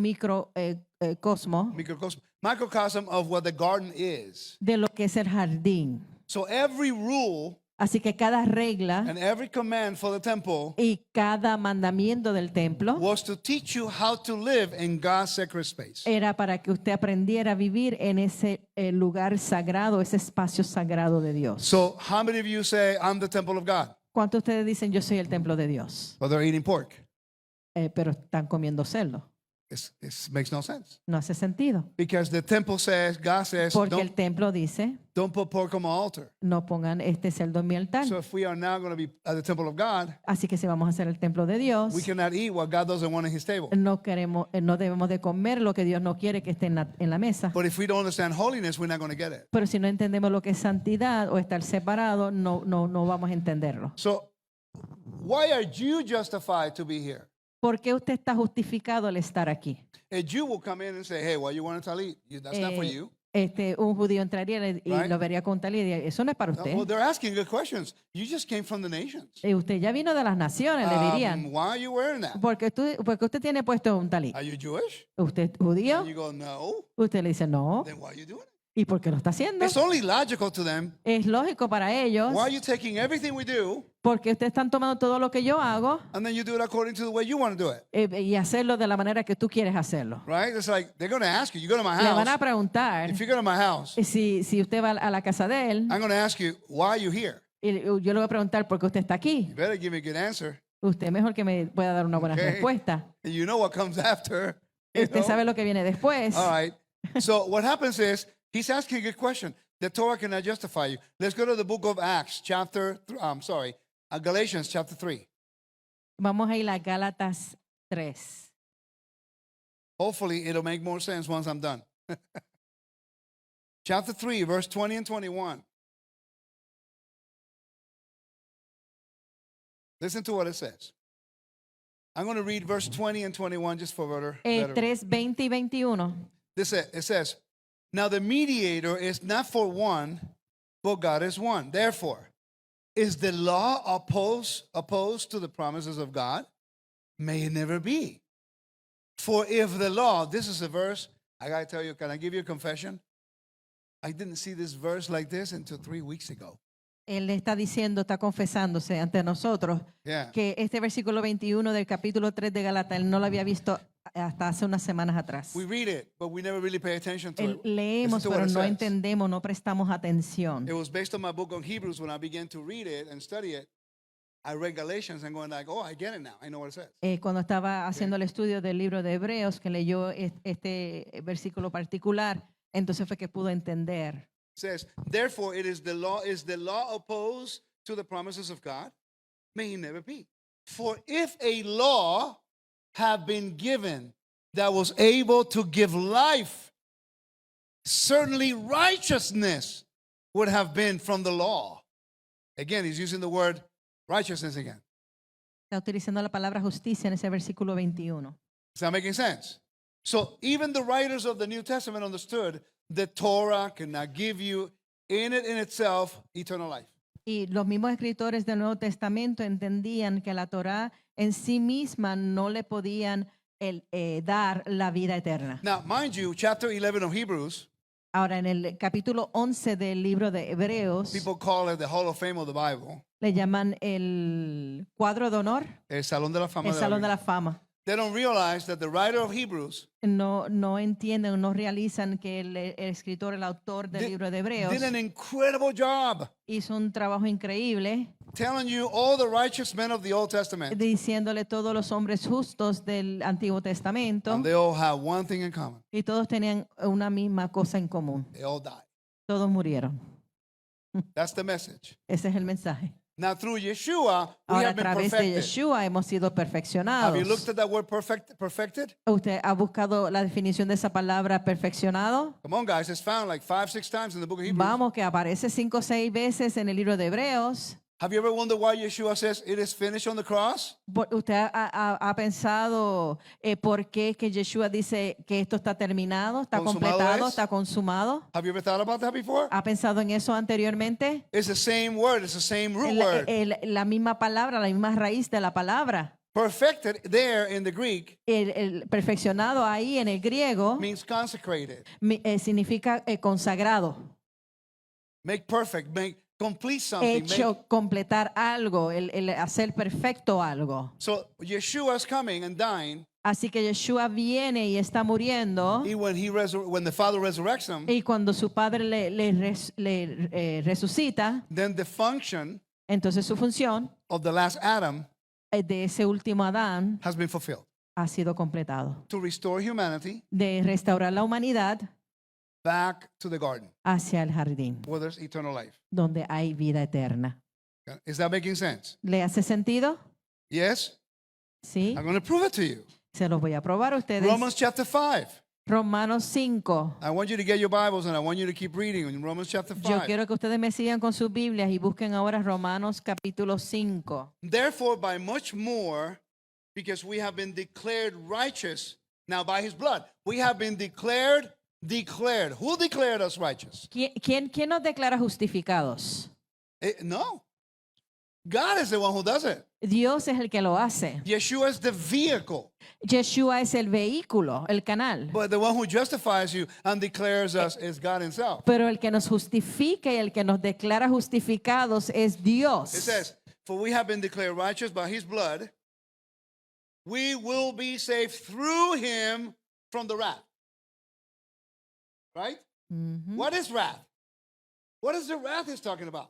microcosmo of what the garden is. de lo que es el jardín. So every rule Así que cada regla and every command for the temple y cada mandamiento del templo was to teach you how to live in God's sacred space. era para que usted aprendiera a vivir en ese lugar sagrado, ese espacio sagrado de Dios. So how many of you say, I'm the temple of God? ¿Cuántos de ustedes dicen yo soy el templo de Dios? But they're eating pork. Pero están comiendo cerdo. It makes no sense. No hace sentido. Because the temple says, God says, Porque el don't, templo dice, don't put pork on my altar. no pongan este cerdo en mi altar. So if we are now going to be at the temple of God, Así que si vamos a hacer el templo de Dios, we cannot eat what God doesn't want in his table. no debemos de comer lo que Dios no quiere que esté en la mesa. But if we don't understand holiness, we're not going to get it. Pero si no entendemos lo que es santidad o estar separado, no vamos a entenderlo. So why are you justified to be here? ¿Por qué usted está justificado al estar aquí? A Jew will come in and say, hey, why you want a talit? That's not for you. Un judío entraría y Right. lo vería con tal y diría, eso no es para usted. Well, they're asking good questions. You just came from the nations. Usted ya vino de las naciones, le dirían. Why are you wearing that? Porque usted tiene puesto un talí. Are you Jewish? ¿Usted es judío? And you go, no. Usted le dice, no. Then why are you doing it? ¿Y por qué lo está haciendo? It's only logical to them. Es lógico para ellos. Why are you taking everything we do Porque ustedes están tomando todo lo que yo hago and then you do it according to the way you want to do it? y hacerlo de la manera que tú quieres hacerlo. Right? It's like they're going to ask you. You go to my Le van a house. preguntar If you go to my house, si usted va a la casa de él. I'm going to ask you, why are you here? Y yo le voy a preguntar por qué usted está aquí. You better give me a good answer. Usted mejor que me pueda dar una buena Okay. respuesta. And you know what comes after. You Usted know? sabe lo que viene después. All right. So what happens is he's asking a good question. The Torah cannot justify you. Let's go to the book of Acts, Galatians chapter 3. Vamos a ir a Gálatas 3. Hopefully it'll make more sense once I'm done. Chapter 3, verse 20 and 21. Listen to what it says. I'm going to read verse 20 and 21 just for better. 3, 20 y 21. It says, now the mediator is not for one, but God is one. Therefore, is the law opposed to the promises of God? May it never be. For if the law, this is a verse, I got to tell you, can I give you a confession? I didn't see this verse like this until 3 weeks ago. Él está diciendo, está confesándose ante nosotros Yeah. que este versículo 21 del capítulo 3 de Gálatas, él no lo había visto hasta hace unas semanas atrás. We read it, but we never really pay attention to it. Leemos, Listen to what pero it no says. entendemos, no prestamos atención. It was based on my book on Hebrews. When I began to read it and study it, I read Galatians and going like, oh, I get it now. I know what it says. Cuando estaba haciendo el estudio del libro de Hebreos, que leyó este versículo particular, entonces fue que pudo entender. It says, therefore, is the law opposed to the promises of God? May he never be. For if a law have been given that was able to give life, certainly righteousness would have been from the law. Again, he's using the word righteousness again. Está utilizando la palabra justicia en ese versículo 21. Is that making sense? So even the writers of the New Testament understood the Torah cannot give you in itself eternal life. Y los mismos escritores del Nuevo Testamento entendían que la Torá en sí misma no le podían dar la vida eterna. Now, mind you, chapter 11 of Hebrews, Ahora, en el capítulo 11 del libro de Hebreos, people call it the Hall of Fame of the Bible, le llaman el cuadro de honor, el Salón de la Fama el de la Salón de Biblia. la Fama. They don't realize that the writer of Hebrews No entienden, no realizan que el escritor, el autor del Did- libro de Hebreos did an incredible job hizo un trabajo increíble telling you all the righteous men of the Old Testament, diciéndole todos los hombres justos del Antiguo Testamento and they all have one thing in common. y todos tenían una misma cosa en común. They all died. Todos murieron. That's the message. Ese es el mensaje. Now, through Yeshua, we Ahora a have been través de perfected. Yeshua hemos sido Have perfeccionados. you looked at that word perfected? ¿Usted ha buscado la definición de esa palabra perfeccionado? Come on, guys. It's found like 5-6 times in the book of Hebrews. Vamos, que aparece 5 o 6 veces en el libro de Hebreos. Have you ever wondered why Yeshua says it is finished on the cross? ¿Usted ha pensado por qué que Yeshua dice que esto está terminado, está ¿Consumado completado, es? está consumado? Have you ever thought about that before? ¿Ha pensado en eso anteriormente? It's the same word. It's the same root word. La misma palabra, la misma raíz de la palabra. Perfected there in the Greek El perfeccionado ahí en el griego means consecrated. significa consagrado. make perfect, make complete something. hecho completar algo, el hacer perfecto algo. So Yeshua is coming and dying. Así que Yeshua viene y está muriendo. When the Father resurrects him, Y cuando su padre resucita, then the function entonces su función of the last Adam de ese último Adán has been fulfilled. ha sido completado. To restore humanity De restaurar la humanidad back to the garden hacia el jardín, where there's eternal life. donde hay vida eterna. Is that making sense? ¿Le hace sentido? Yes? Sí. I'm going to prove it to you. Se los voy a probar a ustedes. Romans chapter 5. Romanos 5. I want you to get your Bibles and I want you to keep reading in Romans chapter Yo 5. quiero que ustedes me sigan con sus Biblias y busquen ahora Romanos capítulo 5. Therefore, by much more, because we have been declared righteous now by his blood. We have been declared. Who declared us righteous? ¿Quién nos declara justificados? No. God is the one who does it. Dios es el que lo hace. Yeshua is the vehicle. Yeshua es el vehículo, el canal. But the one who justifies you and declares us is God himself. Pero el que nos justifica y el que nos declara justificados es Dios. It says, for we have been declared righteous by his blood. We will be saved through him from the wrath. Right? Ujú. What is wrath? What is the wrath he's talking about?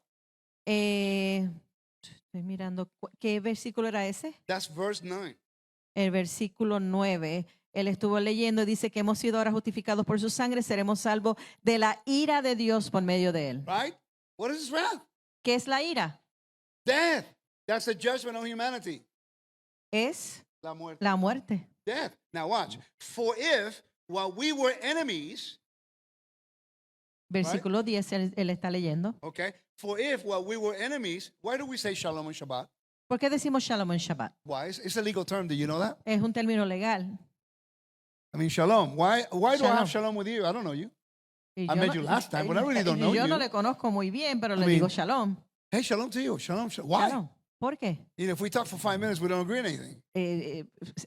Estoy mirando, ¿qué versículo era ese? That's verse 9. El versículo 9. Él estuvo leyendo, dice que hemos sido ahora justificados por su sangre, seremos salvos de la ira de Dios por medio de él. Right? What is wrath? ¿Qué es la ira? Death. That's the judgment on humanity. Es La muerte. la muerte. Death. Now watch. For if, while we were enemies, Versículo 10, él está leyendo. okay, for if, while we were enemies, why do we say shalom on Shabbat? ¿Por qué decimos shalom en Shabbat? Why? It's a legal term. Do you know that? Es un término legal. I mean, shalom. Why do I Shalom. have shalom with you? I don't know you. Y I met you last time, but I really don't know yo no you. le conozco muy bien, pero le mean, digo shalom. Hey, shalom to you. Shalom. Why? Shalom. ¿Por qué? You know, if we talk for 5 minutes, we don't agree on anything,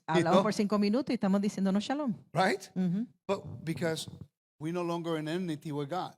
Hablamos know? por 5 minutos y estamos diciéndonos shalom. right? Ujú. But because we no longer in enmity with God,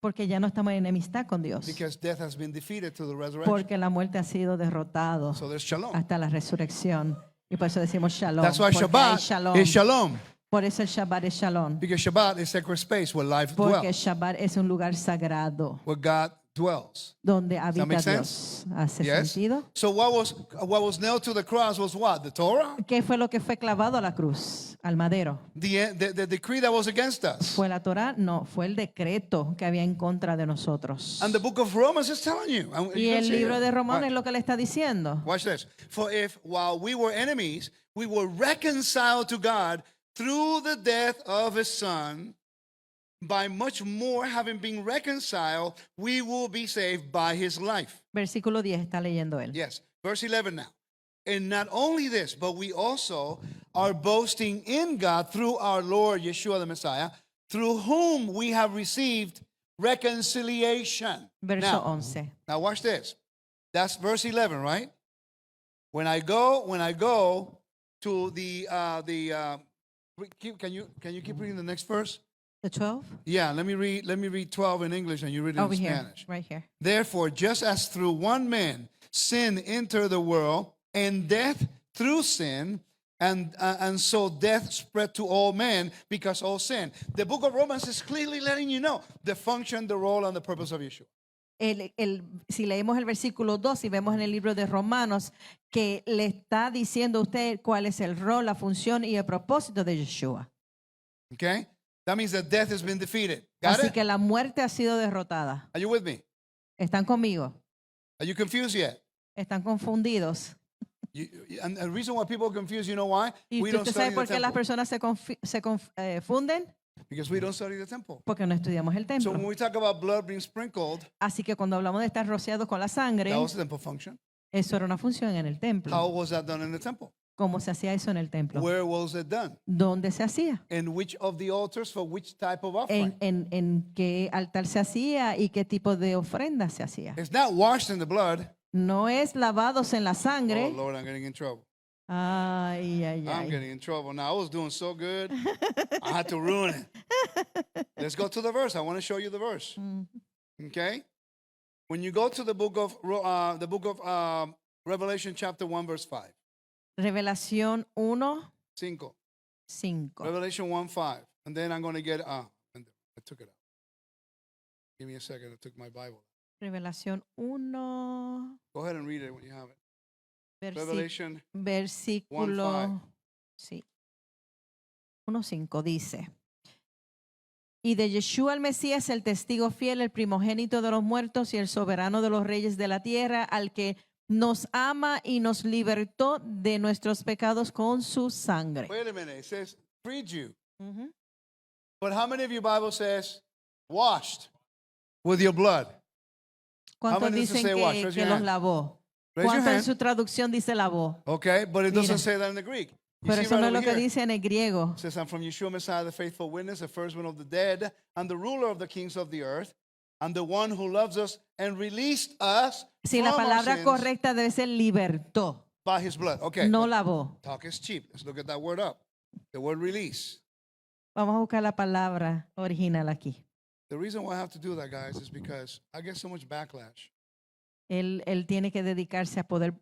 Porque ya no estamos en enemistad con Dios. because death has been defeated through the resurrection. Porque la muerte ha sido derrotado So there's shalom. hasta la resurrección. Y por eso decimos shalom. That's why porque hay Shabbat shalom. is shalom, Por eso el Shabbat es shalom. because Shabbat is sacred space where life Porque dwells, Shabbat es un lugar sagrado where God dwells. donde habita make Dios. ¿Hace Yes? sentido? So what was nailed to the cross was what? The Torah? ¿Qué fue lo que fue clavado a la cruz, al madero? The decree that was against us. ¿Fue la Torah? No, fue el decreto que había en contra de nosotros. And the book of Romans is telling you. And Y you can el see libro it. de Romanos es Watch. lo que le está diciendo. Watch this. For if while we were enemies, we were reconciled to God through the death of his son, by much more having been reconciled, we will be saved by his life. Versículo 10 está leyendo él. Yes. Verse 11 now. And not only this, but we also are boasting in God through our Lord Yeshua the Messiah, through whom we have received reconciliation. Verso 11. Now watch this. That's verse 11, right? When I go to can you keep reading the next verse? The 12? Yeah, let me read 12 in English and you read it Over in here, Spanish. right here. Therefore, just as through one man sin entered the world, and death through sin, and so death spread to all men because all sin. The book of Romans is clearly letting you know the function, the role, and the purpose of Yeshua. Si leemos el versículo 2 y vemos en el libro de Romanos que le está diciendo a usted cuál es el rol, la función y el propósito de Yeshua. Okay? That means that death has been defeated. Got Así it? que la muerte ha sido derrotada. Are you with me? ¿Están conmigo? Are you confused yet? ¿Están confundidos? And the reason why people are confused, you know why? ¿Y We don't usted study sabe the por qué las temple. personas se confunden? Because we don't study the temple. Porque no estudiamos el So templo. when we talk about blood being sprinkled, Así que cuando hablamos de estar rociados con la sangre, that was the temple function. eso era una función en el How templo. was that done in the temple? ¿Cómo se hacía eso en el templo? Where was it done? ¿Dónde se hacía? In which of the altars for which type of offering? En qué altar se hacía y qué tipo de ofrenda se hacía. It's not washed in the blood. No es lavados en la Oh sangre. Lord, I'm getting in trouble. Ay, ay, I'm ay. getting in trouble. Now, I was doing so good. I had to ruin it. Let's go to the verse. I want to show you the verse. Okay? When you go to the book of Revelation chapter 1 verse 5. Revelación 1, 5. 5. Revelation 1 5. And then I'm going to get I took it out. Give me a second. I took my Bible. Revelación 1, Go ahead and read it when you have it. versi- Revelation versículo 1:5 dice: Y de Yeshua el Mesías, el testigo fiel, el primogénito de los muertos y el soberano de los reyes de la tierra, al que nos ama y nos libertó de nuestros pecados con su sangre. Wait a minute. It says freed you. Ujú. But how many of your Bible says washed with your blood? ¿Cuántos many does it dicen say wash? que, Raise que your los hand. lavó? Raise your ¿Cuánto en hand. su traducción dice lavó? Okay, but it doesn't Mira. say that in the Greek. You Pero see eso right no es over lo que here. dice en el griego. It says, I'm from Yeshua Messiah, the faithful witness, the firstborn of the dead, and the ruler of the kings of the earth, and the one who loves us and released us Si from la our palabra sins correcta debe ser libertó, by his blood. Okay, no but lavó. talk is cheap. Let's look at that word up. The word release. Vamos a buscar la palabra original aquí. The reason why I have to do that, guys, is because I get so much backlash. Él tiene que dedicarse a poder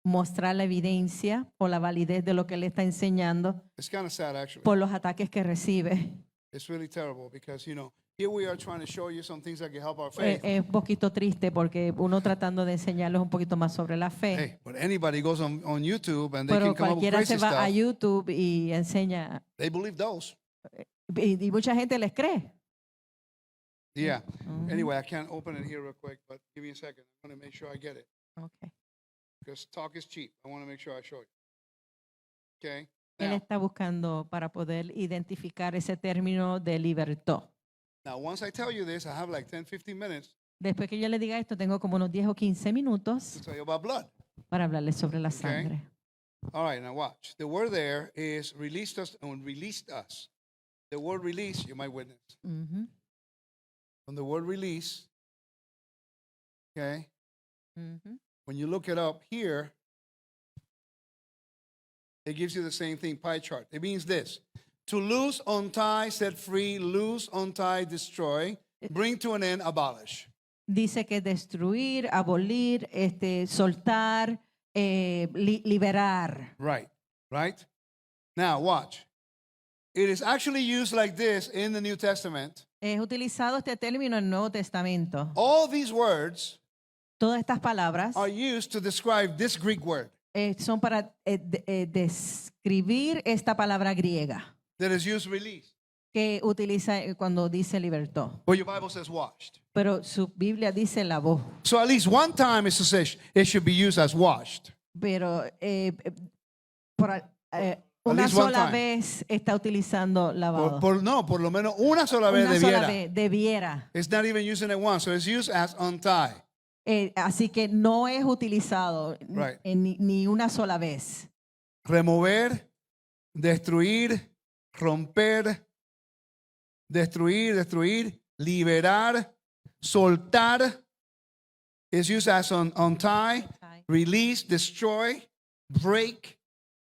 mostrar la evidencia o la validez de lo que él está enseñando It's kind of sad, actually. por los ataques que recibe. It's really terrible because, here we are trying to show you some things that can help our faith. Es un poquito triste porque uno tratando de enseñarles un poquito más sobre la fe, Hey, but anybody goes on YouTube and they pero can come up with cualquiera crazy se va a stuff. YouTube y enseña, They believe those. y mucha gente les cree. Yeah. Ujú. Anyway, I can't open it here real quick, but give me a second. I want to make sure I get it Okay. because talk is cheap. I want to make sure I show you. Okay. Él Now, está buscando para poder identificar ese término de libertó. once I tell you this, I have like 10, 15 minutes Después que yo le diga esto, tengo como unos 10 o 15 to minutos tell you about blood. para hablarles sobre la sangre. All right, now watch. The word there is released us and released us. The word release, you might witness. Ujú, From the word release, okay, ujú. when you look it up here, it gives you the same thing, pie chart. It means this: to loose, untie, set free, loose, untie, destroy, bring to an end, abolish. Dice que destruir, abolir, soltar, liberar. Right, right? Now, watch. It is actually used like this in the New Testament. Es utilizado este término en el Nuevo Testamento. All these words Todas estas palabras are used to describe this Greek word son para describir esta palabra griega that is used release. que utiliza cuando dice libertó. But your Bible says washed. Pero su Biblia dice lavó. So at least one time it should be used as washed. Pero una least one sola time. vez está utilizando lavado. Por lo menos una sola vez Una sola debiera. vez, debiera. It's not even using it once, so it's used as untie. Así que no es utilizado Right. ni una sola vez. Remover, destruir, romper, destruir, liberar, soltar. It's used as untie, release, destroy, break,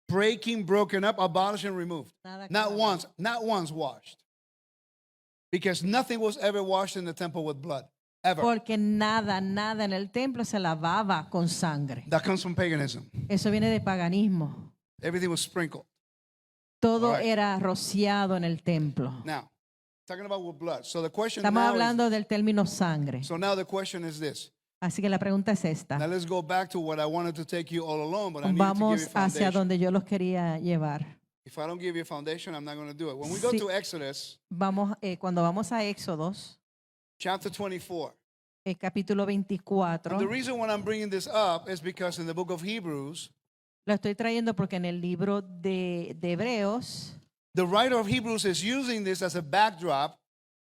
breaking, broken up, abolish, and removed. Nada Not como- once washed. Because nothing was ever washed in the temple with blood. Ever. Porque nada en el templo se lavaba con sangre. That comes from paganism. Eso viene de paganismo. Everything was sprinkled. Todo All right. era rociado en el templo. Now, talking about with blood. So the question Estamos now hablando del término sangre. is, so now the question is this. Así que la pregunta es Now esta. let's go back to what I wanted to take you all along, but I need to give Vamos you a hacia foundation. donde yo los quería llevar. If I don't give you a foundation, I'm not going to do it. When we go Sí. to Exodus Cuando vamos a Éxodos, chapter 24, capítulo 24, and the reason why I'm bringing this up is because in the book of Hebrews, lo estoy trayendo porque en el libro de Hebreos, the writer of Hebrews is using this as a backdrop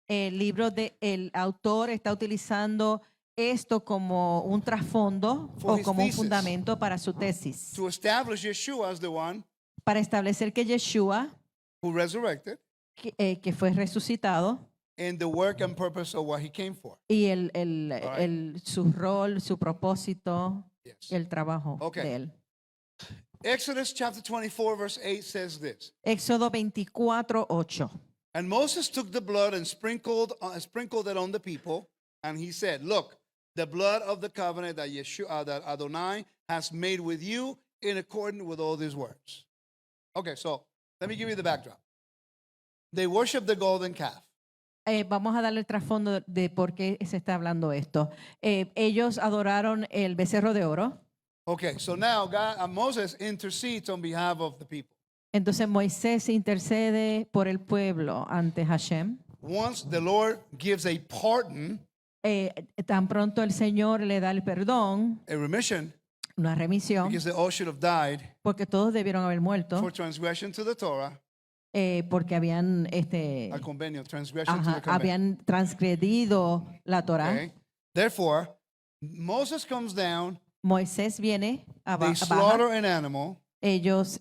el autor está utilizando esto como un trasfondo For o his como un thesis. fundamento para su tesis, to establish Yeshua as the one para establecer que Yeshua, who resurrected que fue resucitado, and the work and purpose of what he came for. y su rol, su propósito, Yes. el trabajo Okay. de él. Exodus chapter 24, verse 8 says this. Éxodo 24, 8. And Moses took the blood and sprinkled it on the people and he said, look, the blood of the covenant that Yeshua, that Adonai has made with you in accordance with all these words. Okay, so let me give you the backdrop. They worship the golden calf. Vamos a darle el trasfondo de por qué se está hablando esto. Ellos adoraron el becerro de oro. Okay, so now Moses intercedes on behalf of the people. Entonces Moisés intercede por el pueblo ante Hashem. Once the Lord gives a pardon, Tan pronto el Señor le da el perdón, a remission, una remisión, because they all should have died porque todos debieron haber muerto, for transgression to the Torah, porque habían, a convenio, transgression to the ajá, covenant. habían transgredido la Torá. Okay? Therefore, Moses comes down, Moisés viene a they baja. slaughter an animal, Ellos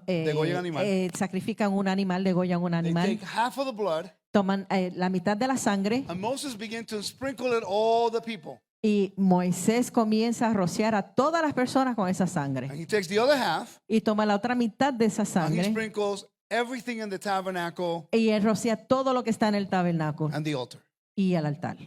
Degollan animal. Sacrifican un animal, degollan un they animal, take half of the blood, toman la mitad de la sangre and Moses begins to sprinkle it all the people. y Moisés comienza a rociar a todas las personas con esa And sangre he takes the other half, y toma la otra mitad de esa and he sangre sprinkles everything in the tabernacle y él rocía todo lo que está en el tabernáculo and the altar. y el altar.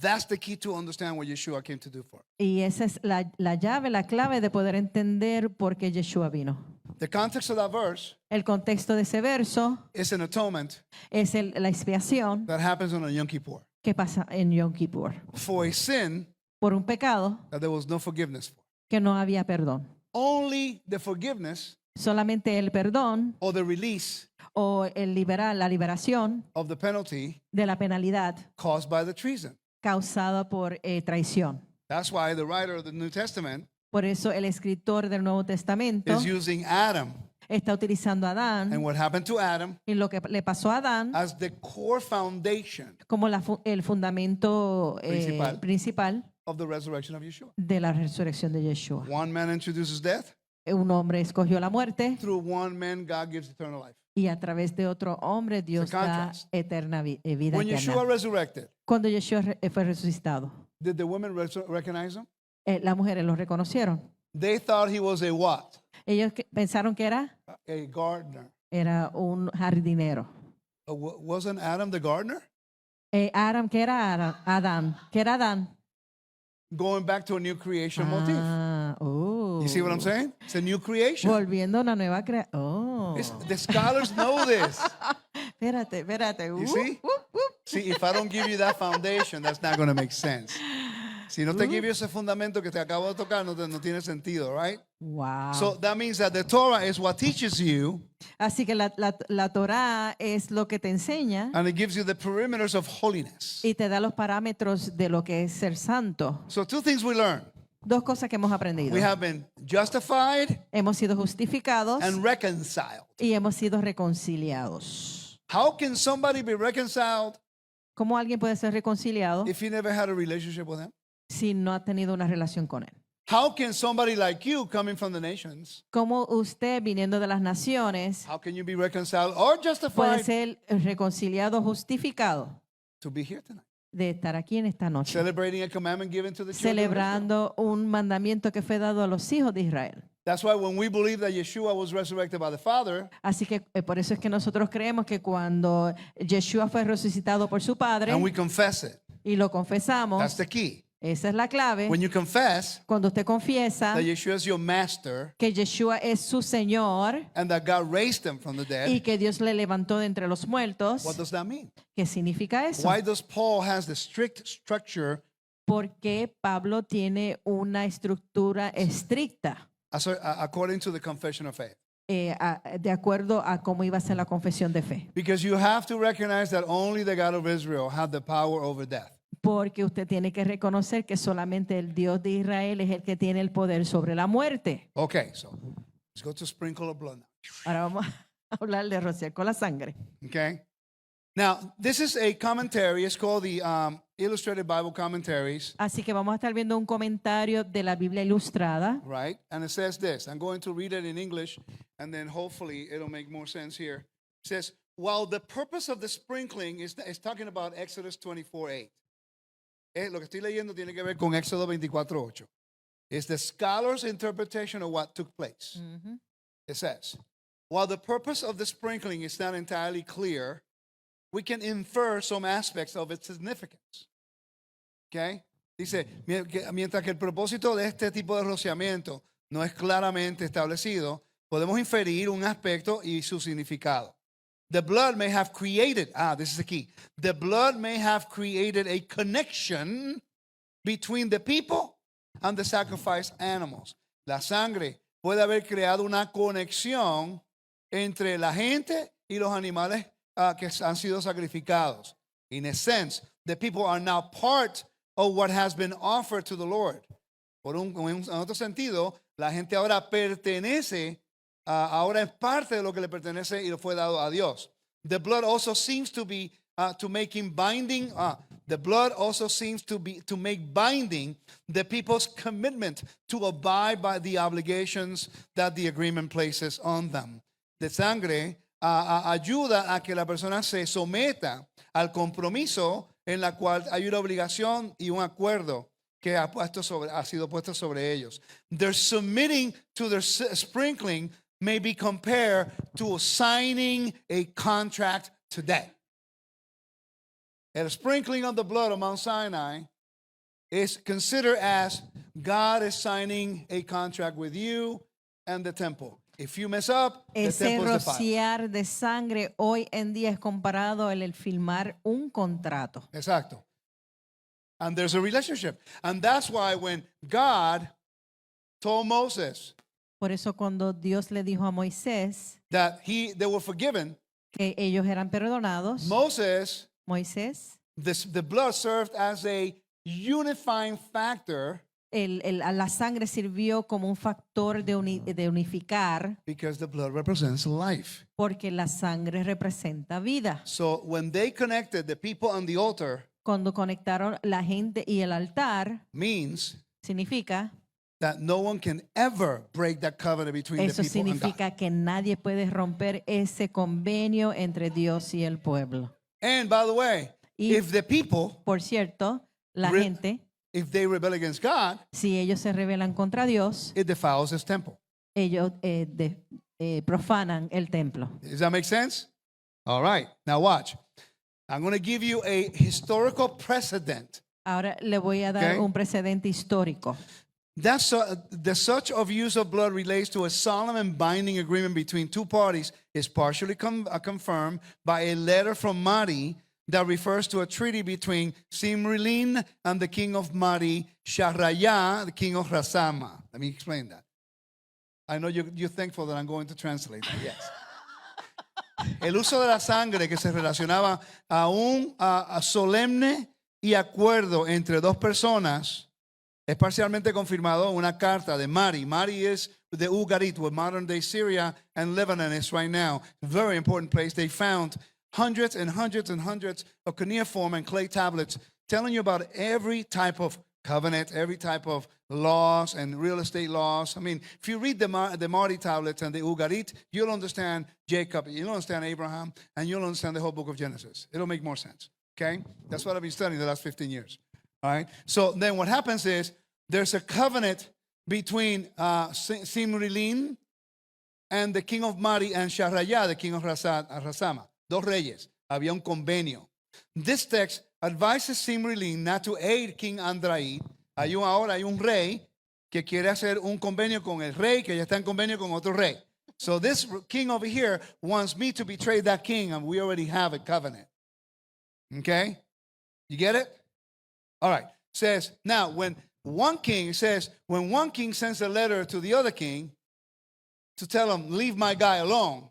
That's the key to understand what Yeshua came to do for us. Y esa es la llave, la clave de poder entender por qué Yeshua vino. The context of that verse El contexto de ese verso is an atonement es la expiación that happens on a Yom Kippur que pasa en Yom Kippur for a sin por un pecado that there was no forgiveness for. que no había perdón. Only the forgiveness Solamente el perdón or the release o la liberación of the penalty de la penalidad caused by the treason. causada por traición. That's why the writer of the New Testament Por eso el escritor del Nuevo Testamento is using Adam está utilizando a and Adán what happened to Adam y lo que le pasó a Adán as the core foundation como el fundamento principal of the resurrection of Yeshua. de la resurrección de Yeshua. One man introduces death. Un hombre escogió la muerte Through one man, God gives eternal life. y a través de otro hombre Dios da contrast. eterna vida When Yeshua eterna. resurrected, Cuando Yeshua fue resucitado, did the women recognize him? las mujeres lo reconocieron. They thought he was a what? Ellos pensaron que era A gardener. un jardinero. Wasn't Adam the gardener? Adam, ¿qué era Adán? ¿Qué era Adán? Going back to a new creation motif. Oh. You see what I'm saying? It's a new creation. Volviendo a una nueva creación. Oh. The scholars know this. Espérate. You see? See, if I don't give you that foundation, that's not going to make sense. Si no te give you ese fundamento que te acabo de tocar, no tiene sentido, right? Wow. So that means that the Torah is what teaches you, Así que la Torá es lo que te enseña and it gives you the perimeters of holiness. y te da los parámetros de lo que es ser santo. So two things we learn. Dos cosas que hemos aprendido. We have been justified Hemos sido justificados and reconciled. y hemos sido reconciliados. How can somebody be reconciled ¿Cómo alguien puede ser reconciliado if he never had a relationship with him? si no ha tenido una relación con él? How can somebody like you coming from the nations, ¿Cómo usted, viniendo de las naciones, how can you be reconciled or puede justified ser reconciliado, justificado to be here tonight? de estar aquí en esta noche? Celebrating a commandment given to the children of Israel. Celebrando un mandamiento que fue dado a los hijos de Israel. That's why when we believe that Yeshua was resurrected by the Father, Así que por eso es que nosotros creemos que cuando Yeshua fue resucitado por su Padre and we confess it, y lo confesamos, that's the key. esa es la clave. When you confess Cuando usted confiesa that Yeshua is your master que Yeshua es su Señor and that God raised him from the y dead, que Dios le levantó de entre los muertos, what does that mean? ¿qué significa eso? Why does Paul has the strict structure Porque Pablo tiene una estructura estricta according to the confession of faith? de acuerdo a cómo iba a ser la confesión de fe. Because you have to recognize that only the God of Israel had the power over death. Porque usted tiene que reconocer que solamente el Dios de Israel es el que tiene el poder sobre la muerte. Okay, so let's go to sprinkle of blood now. Ahora vamos a hablar de rociar con la sangre. Okay? Now, this is a commentary. It's called the Illustrated Bible Commentaries, Así que vamos a estar viendo un comentario de la Biblia ilustrada. right? And it says this. I'm going to read it in English, and then hopefully it'll make more sense here. It says, while the purpose of the sprinkling is talking about Exodus 24:8. Lo que estoy leyendo tiene que ver con Éxodo 24:8. It's the scholar's interpretation of what took place. It says, while the purpose of the sprinkling is not entirely clear, we can infer some aspects of its significance. Okay? Dice, mientras que el propósito de este tipo de rociamiento no es claramente establecido, podemos inferir un aspecto y su significado. The blood may have created, this is the key. The blood may have created a connection between the people and the sacrificed animals. La sangre puede haber creado una conexión entre la gente y los animales que han sido sacrificados. In a sense, the people are now part of what has been offered to the Lord. En otro sentido, la gente ahora pertenece, ahora es parte de lo que le pertenece y le fue dado a Dios. The blood also seems to be to making binding. The blood also seems to make binding the people's commitment to abide by the obligations that the agreement places on them. De sangre ayuda a que la persona se someta al compromiso en la cual hay una obligación y un acuerdo que ha sido puesto sobre ellos. Their submitting to their sprinkling may be compared to signing a contract today. The sprinkling of the blood of Mount Sinai is considered as God is signing a contract with you and the temple. If you mess up, the Ese temple is defiled. rociar de sangre hoy en día es comparado al firmar un contrato. Exacto. And there's a relationship. And that's why when God told Moses Por eso cuando Dios le dijo a Moisés that they were forgiven, que ellos eran perdonados, Moisés, the blood served as a unifying factor la sangre sirvió como un factor de unificar because the blood represents life. porque la sangre representa vida. So when they connected the people on the altar, Cuando conectaron la gente y el altar, means significa, that no one can ever break that covenant between eso the people and God. significa que nadie puede romper ese convenio entre Dios y el pueblo. And by the way, Y- if the people, Por cierto, la Re- gente, if they rebel against God, si ellos se rebelan contra Dios, it defiles his temple. ellos profanan el templo. Does that make sense? All right. Now watch. I'm going to give you a historical precedent. Ahora le voy a dar Okay. un precedente histórico. The such of use of blood relates to a solemn and binding agreement between two parties is partially confirmed by a letter from Mari that refers to a treaty between Simrilin and the king of Mari, Shahraya, the king of Rasama. Let me explain that. I know you're thankful that I'm going to translate that, yes. El uso de la sangre que se relacionaba a un solemne y acuerdo entre dos personas es parcialmente confirmado en una carta de Mari. Mari is the Ugarit, where modern day Syria and Lebanon is right now. Very important place. They found hundreds and hundreds and hundreds of cuneiform and clay tablets telling you about every type of covenant, every type of laws and real estate laws. I mean, if you read the Mari tablets and the Ugarit, you'll understand Jacob, you'll understand Abraham, and you'll understand the whole book of Genesis. It'll make more sense, okay? That's what I've been studying the last 15 years, all right? So then what happens is there's a covenant between Simrilin and the king of Mari and Shahraya, the king of Rasama. Dos reyes. Había un convenio. This text advises Simrilin not to aid King Andraid. Ahora hay un rey que quiere hacer un convenio con el rey que ya está en convenio con otro rey. So this king over here wants me to betray that king, and we already have a covenant. Okay? You get it? All right. Says, now when one king sends a letter to the other king to tell him, leave my guy alone.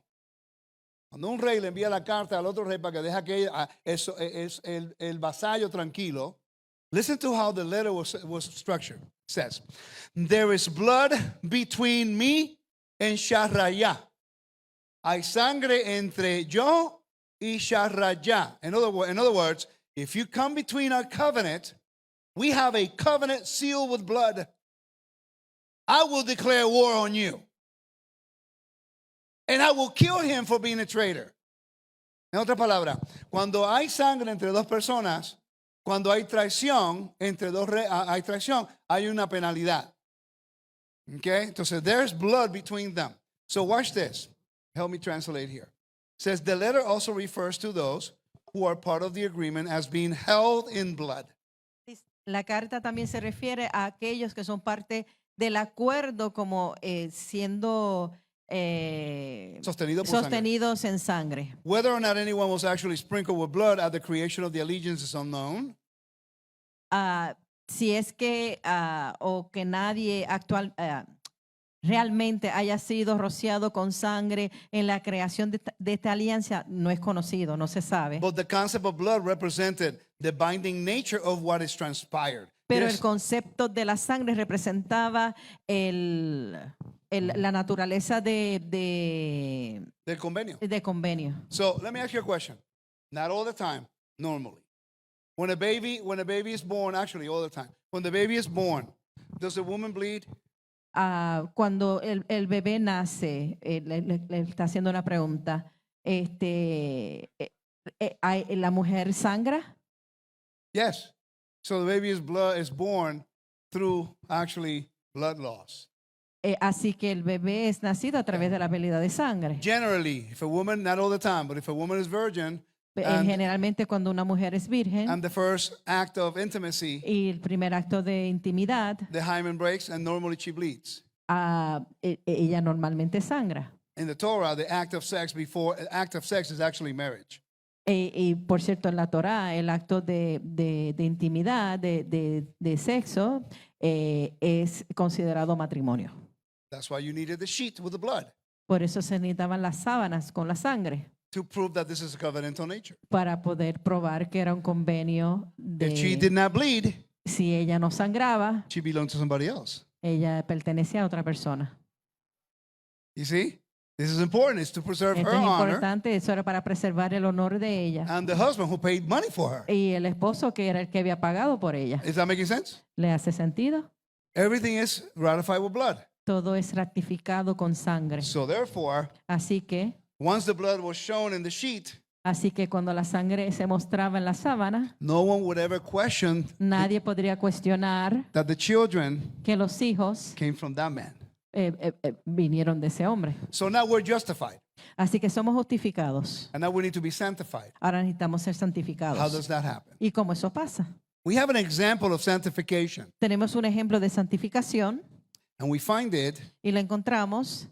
Cuando un rey le envía la carta al otro rey para que deje que el vasallo tranquilo, listen to how the letter was structured. It says, there is blood between me and Shahraya. Hay sangre entre yo y Shahraya. In other words, if you come between our covenant, we have a covenant sealed with blood. I will declare war on you. And I will kill him for being a traitor. En otras palabras, cuando hay sangre entre dos personas, cuando hay traición entre hay traición, hay una penalidad. Okay? Entonces, there's blood between them. So watch this. Help me translate here. It says, the letter also refers to those who are part of the agreement as being held in blood. La carta también se refiere a aquellos que son parte del acuerdo como siendo Sostenido por sangre. sostenidos en sangre. Whether or not anyone was actually sprinkled with blood at the creation of the allegiance is unknown. Si es que o que nadie realmente haya sido rociado con sangre en la creación de esta alianza no es conocido, no se sabe. But the concept of blood represented the binding nature of what is transpired. Pero Yes. el concepto de la sangre representaba la naturaleza Del convenio. de convenio. So let me ask you a question. Not all the time, normally. When a baby is born, actually all the time. When the baby is born, does the woman bleed? Cuando el bebé nace, le está haciendo una pregunta, ¿la mujer sangra? Yes. So the baby is born through actually blood loss. Así que el bebé es nacido a través de la pérdida de sangre. Generally, if a woman, not all the time, but if a woman is virgin Generalmente cuando una mujer es virgen and the first act of intimacy, y el primer acto de intimidad, the hymen breaks and normally she bleeds. ella normalmente sangra. In the Torah, the act of sex is actually marriage. Y por cierto, en la Torá, el acto de intimidad, de sexo, es considerado matrimonio. That's why you needed the sheet with the blood Por eso se necesitaban las sábanas con la sangre, to prove that this is a covenantal nature. para poder probar que era un convenio If she de did not bleed, si ella no sangraba, she belonged to somebody else. ella pertenecía a otra persona. You see? This is important. It's to preserve Esto her es honor importante, eso era para preservar el honor de ella. and the husband who paid money for her. Y el esposo que era el que había pagado por ella. Is that making sense? ¿Le hace sentido? Everything is ratified with blood. Todo es ratificado con sangre. So therefore, Así que once the blood was shown in the sheet, cuando la sangre se mostraba en la sábana, no one would ever question nadie podría cuestionar that the children que los hijos came from that man. vinieron de ese hombre. So now we're justified. Así que somos justificados. And now we need to be sanctified. Ahora necesitamos ser How does santificados. that happen? ¿Y cómo eso pasa? We have an example of sanctification, Tenemos un ejemplo de santificación and we find it y lo encontramos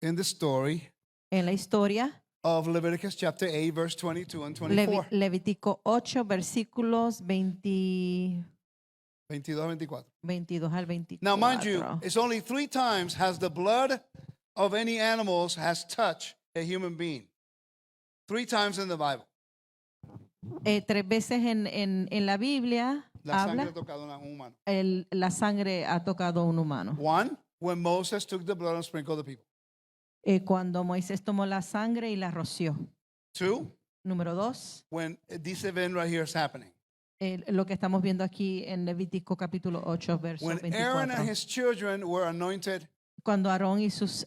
in the story en la historia of Leviticus chapter 8, verse 22 and 24. Levítico 8, versículos 22 24. 22 al 24. Now, mind you, it's only 3 times has the blood of any animals has touched a human being. 3 times in the Bible. 3 veces en la Biblia La sangre habla ha tocado a un humano. la sangre ha tocado a un humano. 1, when Moses took the blood and sprinkled the people. Cuando Moisés tomó la sangre y la roció. 2, Número 2, when this event right here is happening. lo que estamos viendo aquí en Levítico capítulo 8, verso When Aaron 24. and his children were anointed, Cuando Aarón y sus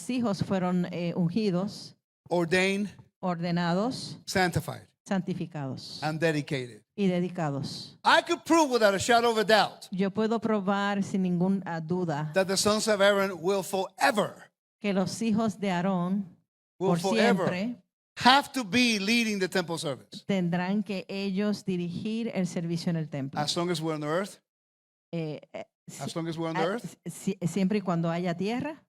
hijos fueron ungidos, ordained, ordenados, sanctified, santificados and dedicated. y dedicados. I could prove without a shadow of a doubt Yo puedo probar sin ninguna duda that the sons of Aaron will forever, que los hijos de Aarón will por forever siempre have to be leading the temple service. tendrán que ellos dirigir el servicio en el templo. As long as we're on the earth, Eh, as long as we're on the earth, siempre y cuando haya tierra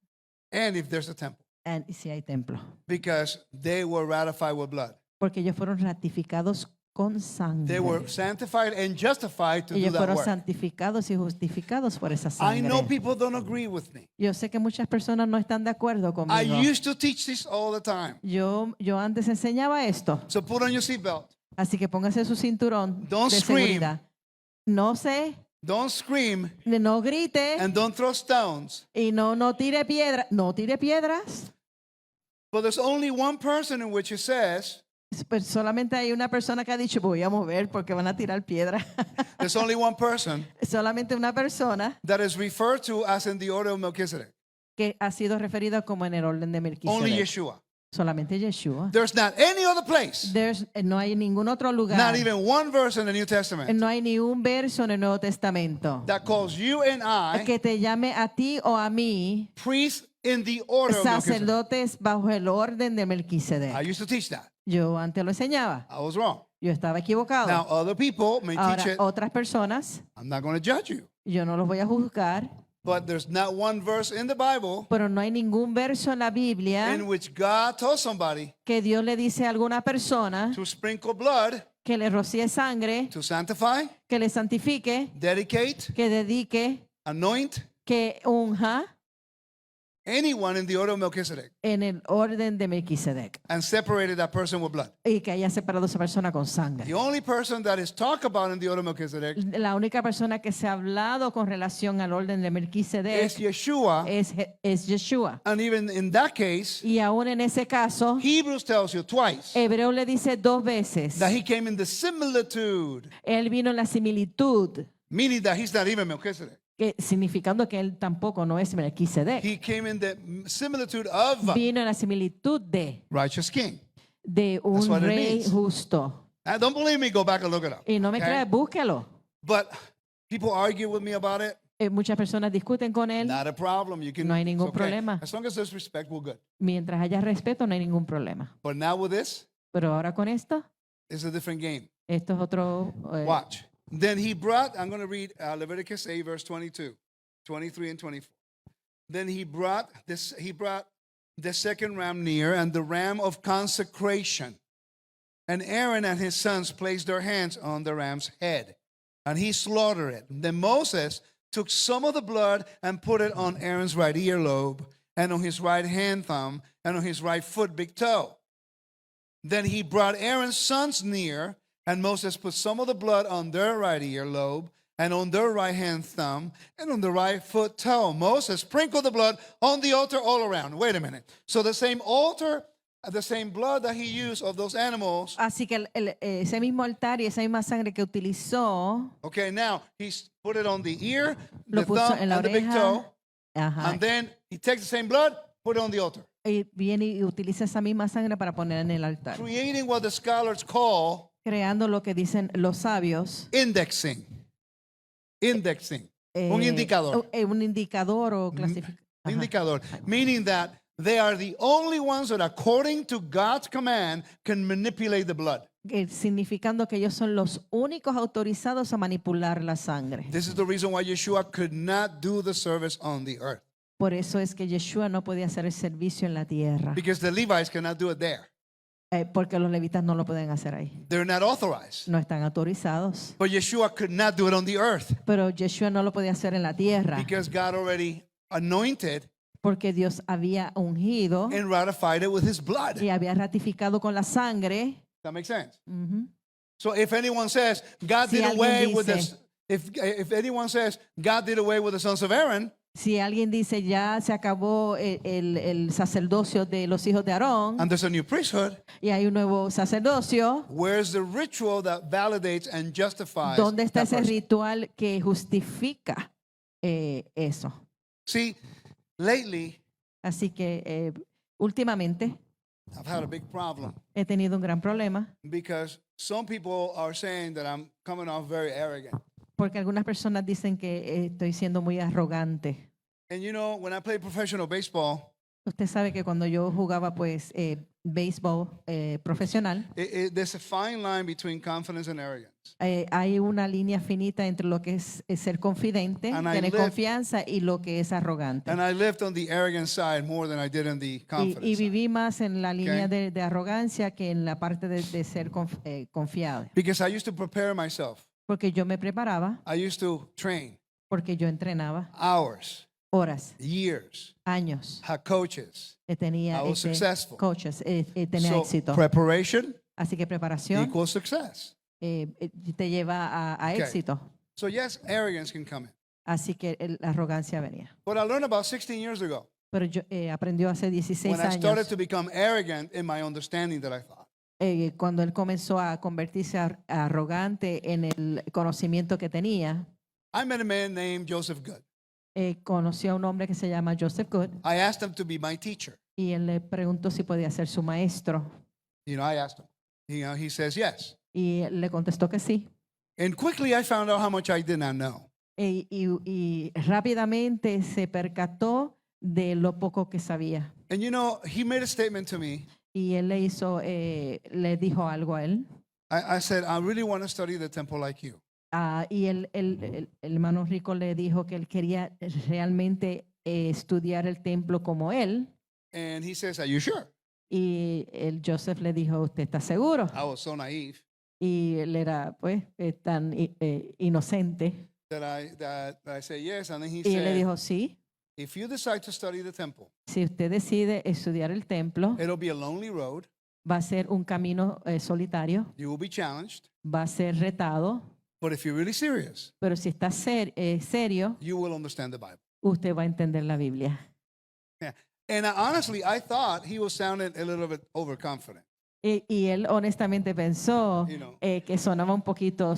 and if there's a temple, y si hay templo. because they were ratified with blood. Porque ellos fueron ratificados con sangre. They were sanctified and justified to do Ellos that fueron work. santificados y justificados por esa I know sangre. people don't agree with me. Yo sé que muchas personas no están de acuerdo I conmigo. used to teach this all the time. Yo antes enseñaba esto. So put on your seatbelt. Así que póngase su cinturón Don't de scream. seguridad. No sé, Don't scream no grite and don't throw stones. y no tire piedras. No tire piedras. But there's only one person in which it says, Pues solamente hay una persona que ha dicho voy a mover porque van a tirar piedra. there's only one person Solamente una persona that is referred to as in the order of Melchizedek. que ha sido referida como en el orden de Only Melquisedec. Yeshua. Solamente Yeshua. There's not any other place, No hay ningún otro not lugar. even one verse in the New Testament, No hay ni un verso en el Nuevo Testamento that calls you and I que te llame a ti o a mí priests in the order of Melchizedek. sacerdotes bajo el orden de I Melquisedec. used to teach that. Yo antes lo enseñaba. I was wrong. Yo estaba equivocado. Now, other people may Ahora, teach it. otras personas, I'm not going to judge you. yo no los voy a juzgar, But there's not one verse in the Bible pero no hay ningún verso en la Biblia in which God told somebody que Dios le dice a alguna persona to sprinkle blood que le rocíe sangre, to sanctify, que le santifique, dedicate, que dedique, anoint que unja anyone in the order of Melchizedek en el orden de Melquisedec and separated that person with blood. y que haya separado a esa persona con The sangre. only person that is talked about in the order of Melchizedek La única persona que se ha hablado con relación al orden de is Melquisedec Yeshua. es Yeshua. And even in that case, Y aún en ese caso, Hebrews tells you twice Hebreo le dice 2 veces. that he came in the similitude, Él vino en la similitud, meaning that he's not even Melchizedek. significando que él tampoco no es Melquisedec. He came in the similitude of Vino en la similitud righteous king. de That's un what it rey means. justo. Don't believe me, go back and look it up. Y no me Okay? creas, búsquelo. But people argue with me about it. Muchas personas discuten con él. Not a problem. You can, No hay ningún it's okay. problema. As long as there's respect, we're good. Mientras haya respeto, no hay ningún problema. But now with this, Pero ahora con esto, it's a different game. esto es otro. Watch. Then he brought, I'm going to read Leviticus 8, verse 22, 23, and 24. Then he brought the second ram near, and the ram of consecration. And Aaron and his sons placed their hands on the ram's head, and he slaughtered it. Then Moses took some of the blood and put it on Aaron's right earlobe, and on his right hand thumb, and on his right foot big toe. Then he brought Aaron's sons near, and Moses put some of the blood on their right earlobe, and on their right hand thumb, and on the right foot toe. Moses sprinkled the blood on the altar all around. Wait a minute. So the same altar, the same blood that he used of those animals. Así que ese mismo altar y esa misma sangre que utilizó, Okay, now he's put it on the ear, the lo puso thumb, en la and the big toe. oreja. Ajá. And then he takes the same blood, put it on the altar. Y viene y utiliza esa misma sangre para poner en el altar, Creating what the scholars call creando lo que dicen los sabios. indexing. Indexing. Un indicador. Un indicador o clasificador. Indicador. Meaning that they are the only ones that, according to God's command, can manipulate the blood. Significando que ellos son los únicos autorizados a manipular la sangre. This is the reason why Yeshua could not do the service on the earth. Por eso es que Yeshua no podía hacer el servicio en la tierra, Because the Levites cannot do it there. porque los levitas no lo pueden hacer ahí. They're not authorized. No están autorizados. But Yeshua could not do it on the earth. Pero Yeshua no lo podía hacer en la tierra, Because God already anointed porque Dios había ungido and ratified it with his blood. y había ratificado con la sangre. That makes sense. Ujú. So if anyone says God Si did alguien away with dice- this, if anyone says God did away with the sons of Aaron, Si alguien dice ya se acabó el sacerdocio de los hijos de Aarón and there's a new priesthood, y hay un nuevo sacerdocio, where's the ritual that validates and justifies ¿dónde está that ese person? ritual que justifica eso? See, lately Así que últimamente I've had a big problem he tenido un gran problema because some people are saying that I'm coming off very arrogant. porque algunas personas dicen que estoy siendo muy arrogante. And you know, when I played professional baseball, Usted sabe que cuando yo jugaba pues béisbol profesional, there's a fine line between confidence and arrogance. hay una línea finita entre lo que es ser confidente, And I tener live- confianza y lo que es arrogante. And I lived on the arrogant side more than I did on the Y confidence side. viví más en la línea Okay. de arrogancia que en la parte de ser confiado. Because I used to prepare myself. Porque yo me preparaba, I used to train porque yo entrenaba hours, horas, years, años. had coaches. Tenía I was successful. coaches, tenía So éxito. preparation Así que preparación equals success. te lleva a Okay. éxito. So yes, arrogance can come in. Así que la arrogancia venía. But I learned about 16 years ago Pero yo aprendió hace 16 when I started años, to become arrogant in my understanding that I thought. Cuando él comenzó a convertirse arrogante en el conocimiento que tenía. I met a man named Joseph Good. conoció a un hombre que se llama Joseph Good I asked him to be my teacher. y él le preguntó si podía ser su maestro I asked him. He says yes. y él le contestó que sí. And quickly I found out how much I did not know. Y rápidamente se percató de lo poco que sabía. And he made a statement to me. Y él le dijo algo a él. I said, I really want to study the temple like you. Y el hermano Rico le dijo que él quería realmente estudiar el templo como él. And he says, are you sure? Y el Joseph le dijo, ¿usted está seguro? I was so naive Y él era pues tan inocente. that I said yes. And then he Y él le said, dijo, sí, if you decide to study the temple, si usted decide estudiar el templo, it'll be a lonely road. va a ser un camino solitario, You will be challenged. va a ser retado, But if you're really serious, pero si está serio, you will understand the Bible. usted va a entender la Biblia. Yeah. And honestly, I thought he was sounding a little bit overconfident. Y él honestamente pensó You know. que sonaba un poquito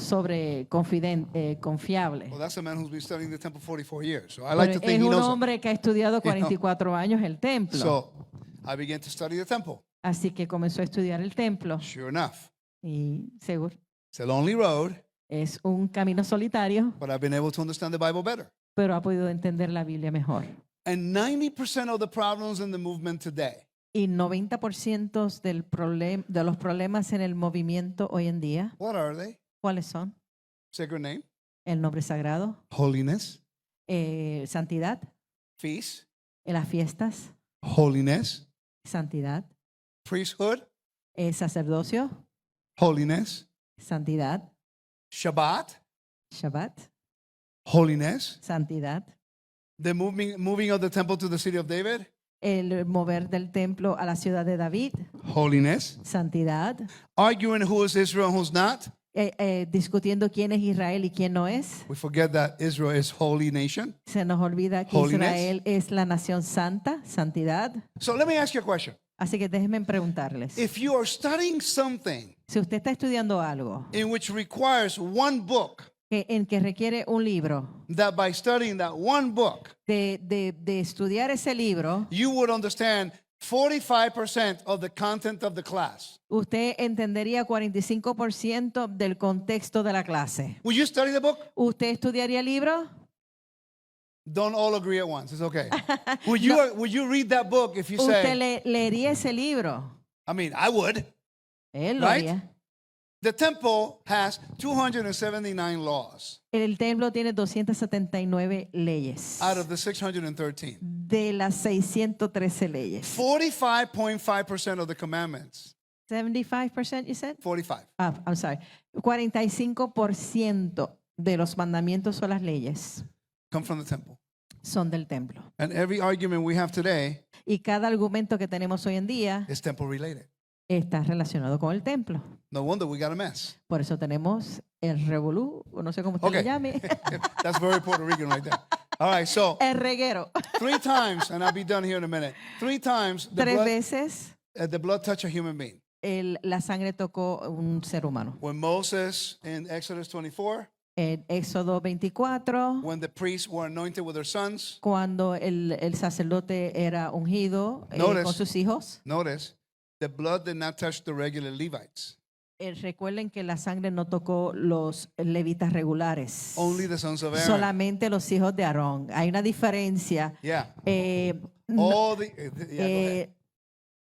confiable. Well, that's a man who's been studying the temple 44 years. So I Pero like to think es he un knows. hombre que ha estudiado 44 años el templo. So I began to study the temple. Así que comenzó a estudiar el templo. Sure enough, Y seguro, it's a lonely road, es un camino solitario, but I've been able to understand the Bible better. pero ha podido entender la Biblia mejor. And 90% of the problems in the movement today Y 90% de los problemas en el movimiento hoy en día, what are they? ¿cuáles son? Sacred name, El nombre sagrado, holiness, santidad, feast, las fiestas, holiness, santidad, priesthood, sacerdocio, holiness, santidad, Shabbat, Shabbat, holiness, santidad, the moving of the temple to the city of David, el mover del templo a la ciudad de David, holiness, santidad, arguing who is Israel and who's not. discutiendo quién es Israel y quién no es. We forget that Israel is holy nation. Se nos olvida que Holiness. Israel es la nación santa, santidad. So let me ask you a question. Así que déjenme preguntarles. If you are studying something Si usted está estudiando algo in which requires one book, en que requiere un libro, that by studying that one book, de estudiar ese libro, you would understand 45% of the content of the class. usted entendería 45% del contexto de la clase. Would you study the book? ¿Usted estudiaría el libro? Don't all agree at once. It's okay. Would you read that book if you ¿Usted say, leería ese libro? I mean, I would. Él lo Right? haría. The temple has 279 laws El templo tiene 279 leyes. out of the 613. De las 613 leyes. 45.5% of the commandments, 75%, you said? 45, I'm sorry. 45% de los mandamientos o las leyes come from the temple. son del templo. And every argument we have today Y cada argumento que tenemos hoy en día is temple related. está relacionado con el templo. No wonder we got a mess. Por eso tenemos el revolú, o no sé cómo usted Okay. le llame, That's very Puerto Rican right there. All right, so el reguero. 3 times, and I'll be done here in a minute. 3 times Tres veces the blood touched a human being. la sangre tocó un ser humano. When Moses in Exodus 24, En Éxodo 24, when the priests were anointed with their sons, cuando el sacerdote era ungido Notice. con sus hijos, notice the blood did not touch the regular Levites. recuerden que la sangre no tocó los levitas regulares, Only the sons of Aaron. solamente los hijos de Aarón. Hay una diferencia. Yeah. No- All the yeah, go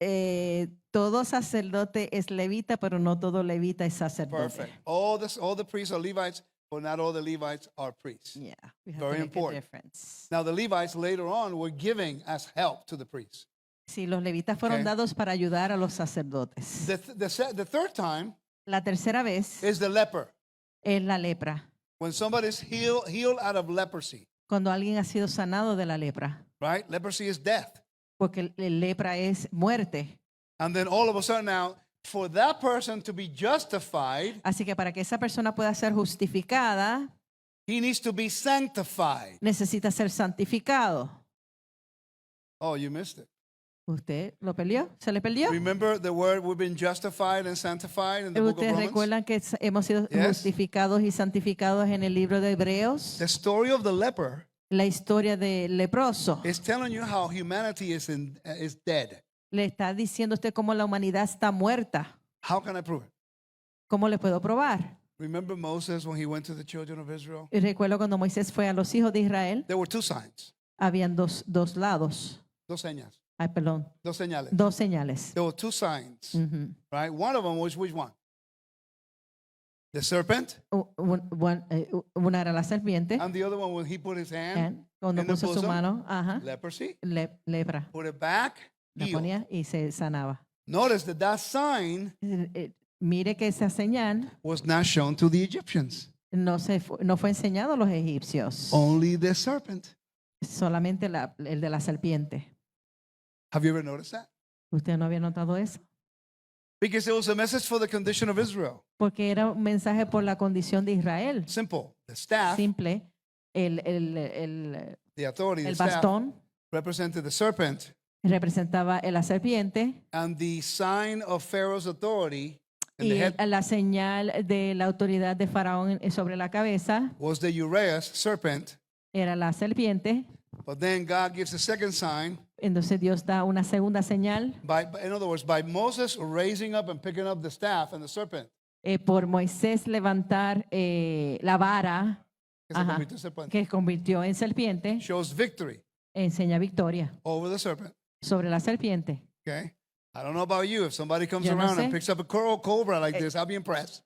ahead. Todo sacerdote es levita, pero no todo levita es sacerdote. Perfect. All the priests are Levites, but not all the Levites are priests. Yeah, we have Very to make important. a difference. Now the Levites later on were giving as help to the priests. Sí, los levitas fueron Okay. dados para ayudar a los sacerdotes. The third time La tercera vez is the leper. es la lepra. When somebody's healed out of leprosy, Cuando alguien ha sido sanado de la lepra, right? Leprosy is death. porque el lepra es muerte. And then all of a sudden now, for that person to be justified, Así que para que esa persona pueda ser justificada, he needs to be sanctified. necesita ser santificado. Oh, you missed it. ¿Usted lo perdió? ¿Se le perdió? Remember the word we've been justified and sanctified in the book of ¿Ustedes Romans? recuerdan que hemos sido Yes. justificados y santificados en el libro de Hebreos? The story of the leper la historia del leproso. It's telling you how humanity is dead. Le está diciendo a usted cómo la humanidad está muerta. How can I prove it? ¿Cómo le puedo probar? Remember Moses when he went to the children of Israel? Y recuerdo cuando Moisés fue a los hijos de Israel, There were two signs, habían dos lados. dos señas, Ay, perdón, dos señales. dos señales. There were two signs, Ujú. right? One of them was which one? The serpent, Una era la serpiente, and the other one when he put his hand, cuando in the puso su bosom, mano, ajá, leprosy, lepra, put it back, la healed. ponía y se sanaba. Notice that that sign Mire que esa señal was not shown to the Egyptians, no fue enseñado a los egipcios, only the serpent. solamente el de la serpiente. Have you ever noticed that? ¿Usted no había notado eso? Because it was a message for the condition of Israel. Porque era un mensaje por la condición de Israel. Simple. The staff, Simple. El the authority, the staff bastón represented the serpent, representaba la serpiente and the sign of Pharaoh's authority in y the head la señal de la autoridad de Faraón sobre la cabeza was the uraeus, serpent. era la serpiente. But then God gives a second sign. Entonces Dios da una segunda señal In other words, by Moses raising up and picking up the staff and the serpent, por Moisés levantar la vara que se Ajá. convirtió en serpiente, que convirtió en serpiente, shows victory enseña victoria over the serpent. sobre la serpiente. Okay? I don't know about you. If somebody comes Yo no around and sé. picks up a cobra like this, I'll be impressed.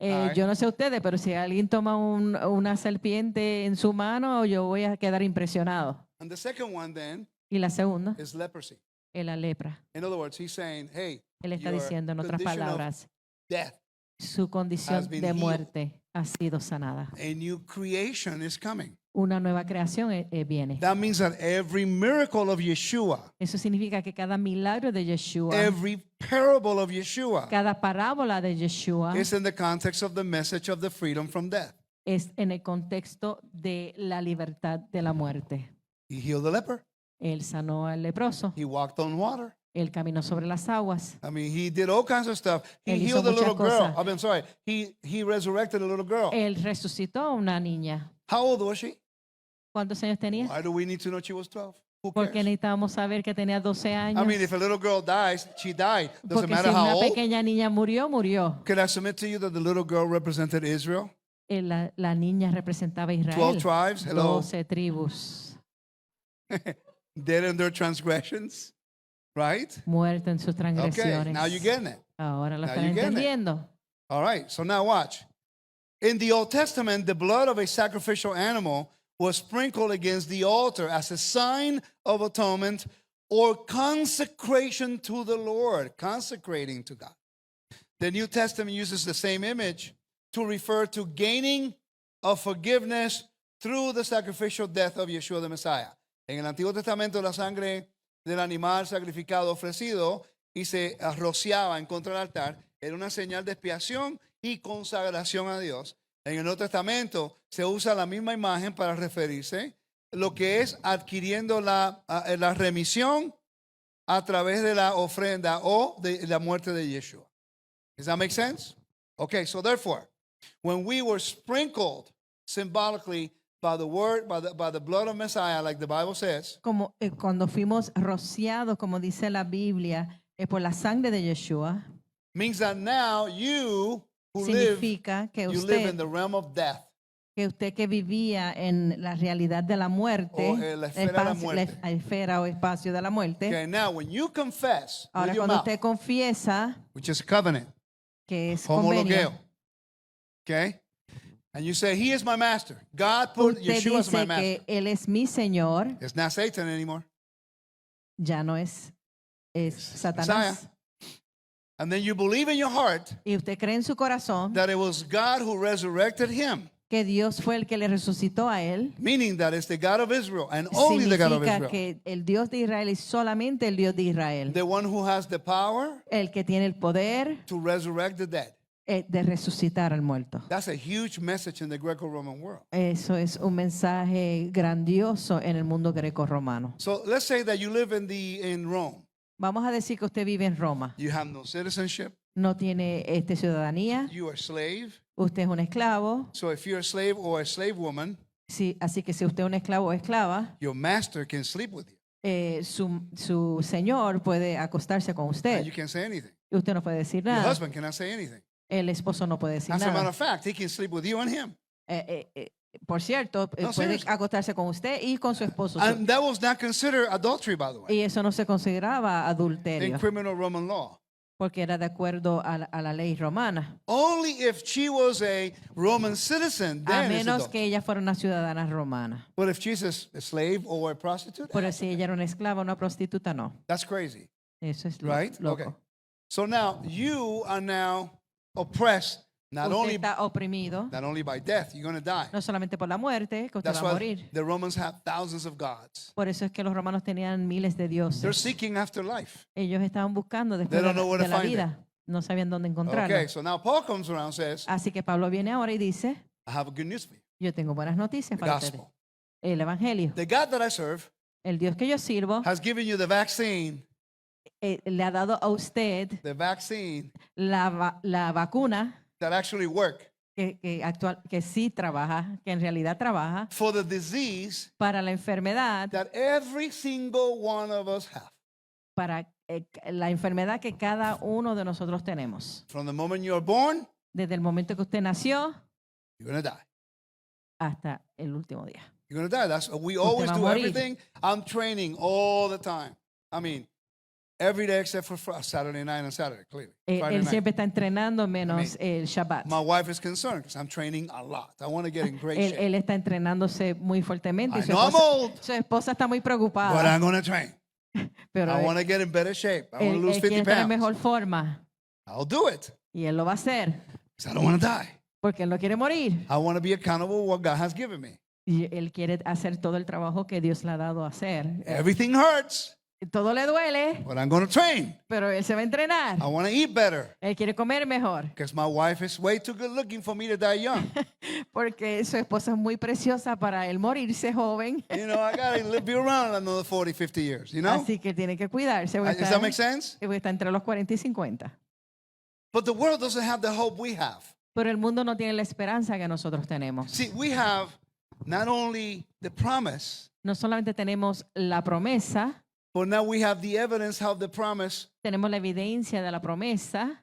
Alright. Yo no sé ustedes, pero si alguien toma una serpiente en su mano, yo voy a quedar impresionado. And the second one then Y la segunda is leprosy. es la lepra. In other words, he's saying, hey, Él está your diciendo en otras condition of palabras, death, su condición has been de healed. muerte ha sido sanada. a new creation is coming. Una nueva creación viene. That means that every miracle of Yeshua, Eso significa que cada milagro de Yeshua, every parable of Yeshua cada parábola de Yeshua is in the context of the message of the freedom from death. es en el contexto de la libertad de la muerte. He healed the leper. Él sanó al leproso, He walked on water. él caminó sobre las aguas, I mean, he did all kinds of stuff. He Él hizo healed a little muchas girl. cosas. I'm sorry. He resurrected a little girl. él resucitó a una niña. How old was she? ¿Cuántos años tenía? Why do we need to know she was 12? Who Porque cares? necesitábamos saber que tenía 12 años. I mean, if a little girl dies, she died. Doesn't Porque si matter how una old. pequeña niña murió, murió. Can I submit to you that the little girl represented Israel? La niña representaba a 12 Israel. tribes. Hello. 12 tribus, Dead in their transgressions. Right? muerto en sus Okay, transgresiones. now you're getting it. Ahora lo Now están you're getting it. entendiendo. All right, so now watch. In the Old Testament, the blood of a sacrificial animal was sprinkled against the altar as a sign of atonement or consecration to the Lord, consecrating to God. The New Testament uses the same image to refer to gaining of forgiveness through the sacrificial death of Yeshua the Messiah. En el Antiguo Testamento, la sangre del animal sacrificado ofrecido y se rociaba en contra del altar era una señal de expiación y consagración a Dios. En el Nuevo Testamento se usa la misma imagen para referirse lo que es adquiriendo la remisión a través de la ofrenda o de la muerte de Yeshua. Does that make sense? Okay, so therefore, when we were sprinkled symbolically by the word, by the blood of Messiah, like the Bible says, Como cuando fuimos rociados, como dice la Biblia, por la sangre de Yeshua, means that now you who live, significa que you live in usted, the realm of death. que vivía en la realidad de la muerte, O la esfera de la muerte. la esfera o espacio de la muerte. Okay, now when you confess Ahora with your cuando mouth, usted confiesa which is covenant, que es homologeo, convenio, okay, and you say, He is my master. God put usted Yeshua as my dice master. que Él es mi Señor, It's not Satan anymore. ya no es Satanás. Messiah. And then you believe in your heart Y usted cree en su corazón that it was God who resurrected him, que Dios fue el que le resucitó a él. meaning that it's the God of Israel and only the God of Significa Israel. que el Dios de Israel es solamente el Dios de Israel. The one who has the power El que tiene el poder to resurrect the dead. de resucitar al muerto. That's a huge message in the Greco-Roman world. Eso es un mensaje grandioso en el mundo greco-romano. So let's say that you live in Rome. Vamos a decir que usted vive en Roma. You have no citizenship. No tiene ciudadanía. You are a slave. Usted es un esclavo. So if you're a slave or a slave woman, Sí, así que si usted es un esclavo o esclava, your master can sleep with you. su señor puede acostarse con And usted you can't say anything. y usted no puede decir Your nada. husband cannot say anything. El esposo no puede decir As a matter nada. of fact, he can sleep with you and him. Por cierto, No, puede seriously. acostarse con usted y con su esposo. And that was not considered adultery, by the way, Y eso no se consideraba in adulterio, criminal Roman law. porque era de acuerdo a la ley romana. Only if she was a Roman citizen, A then it's menos adultery. que ella fuera una ciudadana romana. But if she's a slave or a prostitute, Pero si ella era una esclava o una prostituta, no. that's crazy, Eso es right? loco. Okay. So now you are now oppressed, not Usted only está oprimido, by death, you're going to die. no solamente por la muerte, que usted That's va a why morir. the Romans have thousands of gods. Por eso es que los romanos tenían miles de They're dioses. seeking after life. Ellos estaban buscando They después don't know where de to la find vida. No sabían dónde encontrarlo. Okay, so now Paul comes around and says, Así que Pablo viene ahora y dice, I have a good news for you. yo tengo buenas noticias The para ustedes. gospel. El evangelio. The God that I serve El Dios que yo sirvo has given you the vaccine, le ha dado a usted la vacuna that actually work que sí trabaja, que en realidad trabaja for the disease para la enfermedad, that every single one of us have. para la enfermedad que cada uno de nosotros tenemos. From the moment you are born, Desde el momento que usted nació you're going to die. hasta el último día. You're going to die. That's we always va a do morir. everything. I'm training all the time. I mean, every day except for Saturday night and Saturday, clearly. Friday Él night. siempre está entrenando menos el Shabbat. My wife is concerned because I'm training a lot. I want to get in great shape. Él está entrenándose muy fuertemente y I know I'm old, su esposa está muy but preocupada. I'm going to train. Pero I want to get in better shape. I want to él lose quiere 50 estar en pounds. mejor forma I'll do it y él lo va a hacer because I don't want to die. porque él no quiere morir. I want to be accountable for what God has given me. Y él quiere hacer todo el trabajo que Dios le ha dado a hacer. Everything hurts, Todo le duele, but I'm going to train. pero él se va a entrenar. I want to eat better Él quiere comer mejor because my wife is way too good looking for me to die young. porque su esposa es muy preciosa para él morirse joven. You know, I got to be around another 40, 50 years, you know? Así que tiene que cuidarse. Porque Does that make sense? está entre los 40 y 50. But the world doesn't have the hope we have. Pero el mundo no tiene la esperanza que nosotros tenemos. See, we have not only the promise, No solamente tenemos la promesa, but now we have the evidence how the promise, tenemos la evidencia de la promesa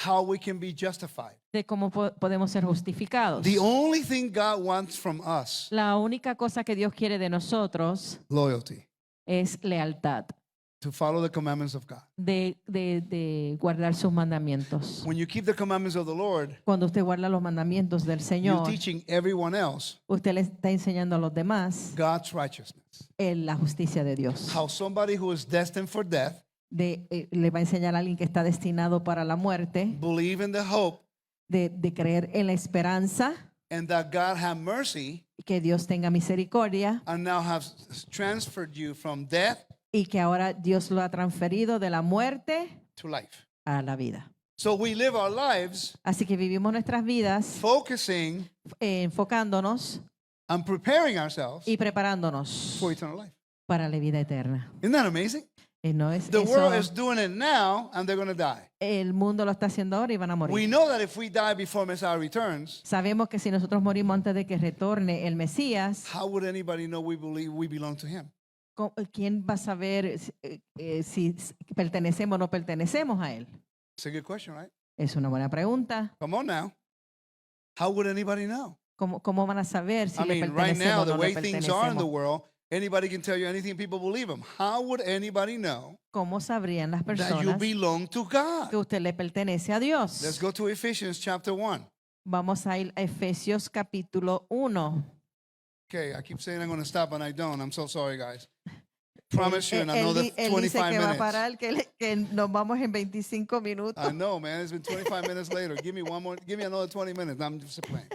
how we can be justified. de cómo podemos ser justificados. The only thing God wants from us, La única cosa que Dios quiere de nosotros loyalty, es lealtad, to follow the commandments of God. de guardar sus mandamientos. When you keep the commandments of the Lord, Cuando usted guarda los mandamientos del you're Señor, teaching everyone else usted le está enseñando a los demás God's righteousness. la justicia de Dios. How somebody who is destined for death, Le va a enseñar a alguien que está destinado para la muerte, believe in the hope, de creer en la esperanza, and that God have mercy, que Dios tenga misericordia and now has transferred you from death y que ahora Dios lo ha transferido de la muerte to life. a la vida. So we live our lives Así que vivimos nuestras vidas focusing enfocándonos and preparing ourselves y preparándonos for eternal life. para la vida eterna. Isn't that amazing? No es The eso, world is doing it now and they're going to die. el mundo lo está haciendo ahora y van a We morir. know that if we die before Messiah returns, Sabemos que si nosotros morimos antes de que retorne el Mesías, how would anybody know we believe we belong to him? ¿quién va a saber si pertenecemos o no pertenecemos a él? It's a good question, right? Es una buena pregunta. Come on now. How would anybody know? ¿Cómo van a saber si I le mean, right now, pertenecemos o the no way le things are in the pertenecemos? world, anybody can tell you anything, people believe them. How would anybody know ¿Cómo sabrían las that you personas belong to que God? usted le pertenece a Dios? Let's go to Ephesians chapter 1. Vamos a ir a Efesios capítulo 1. Okay, I keep saying I'm going to stop and I don't. I'm so sorry, guys. Promise you in Él another dice 25 que va a minutes. parar, que nos vamos en 25 minutos. I know, man. It's been 25 minutes later. Give me another 20 minutes. I'm just playing.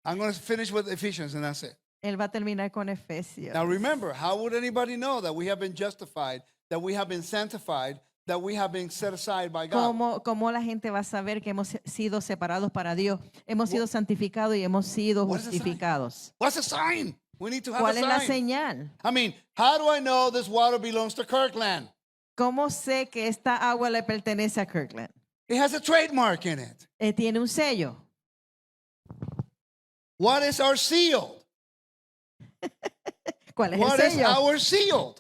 I'm going to finish with Ephesians and that's it. Él va a terminar con Efesios. Now remember, how would anybody know that we have been justified, that we have been sanctified, that we have been set aside by God? ¿Cómo la gente va a saber que hemos sido separados para Dios? Hemos sido santificados y hemos sido What is the sign? justificados. What's the sign? We need to have ¿Cuál a es la sign. señal? I mean, how do I know this water belongs to Kirkland? ¿Cómo sé que esta agua le pertenece a Kirkland? It has a trademark in it. Tiene un sello. What is our seal? ¿Cuál es What el is sello? our seal?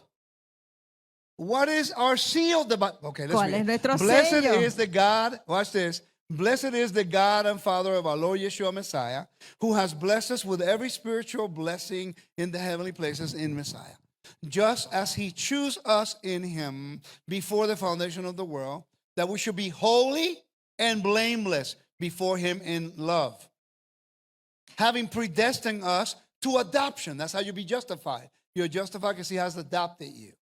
What is our seal? Okay, let's ¿Cuál read es it. nuestro Blessed sello? is the God, watch this. Blessed is the God and Father of our Lord Yeshua Messiah, who has blessed us with every spiritual blessing in the heavenly places in Messiah. Just as he chose us in him before the foundation of the world, that we should be holy and blameless before him in love, having predestined us to adoption. That's how you be justified. You're justified because he has adopted you.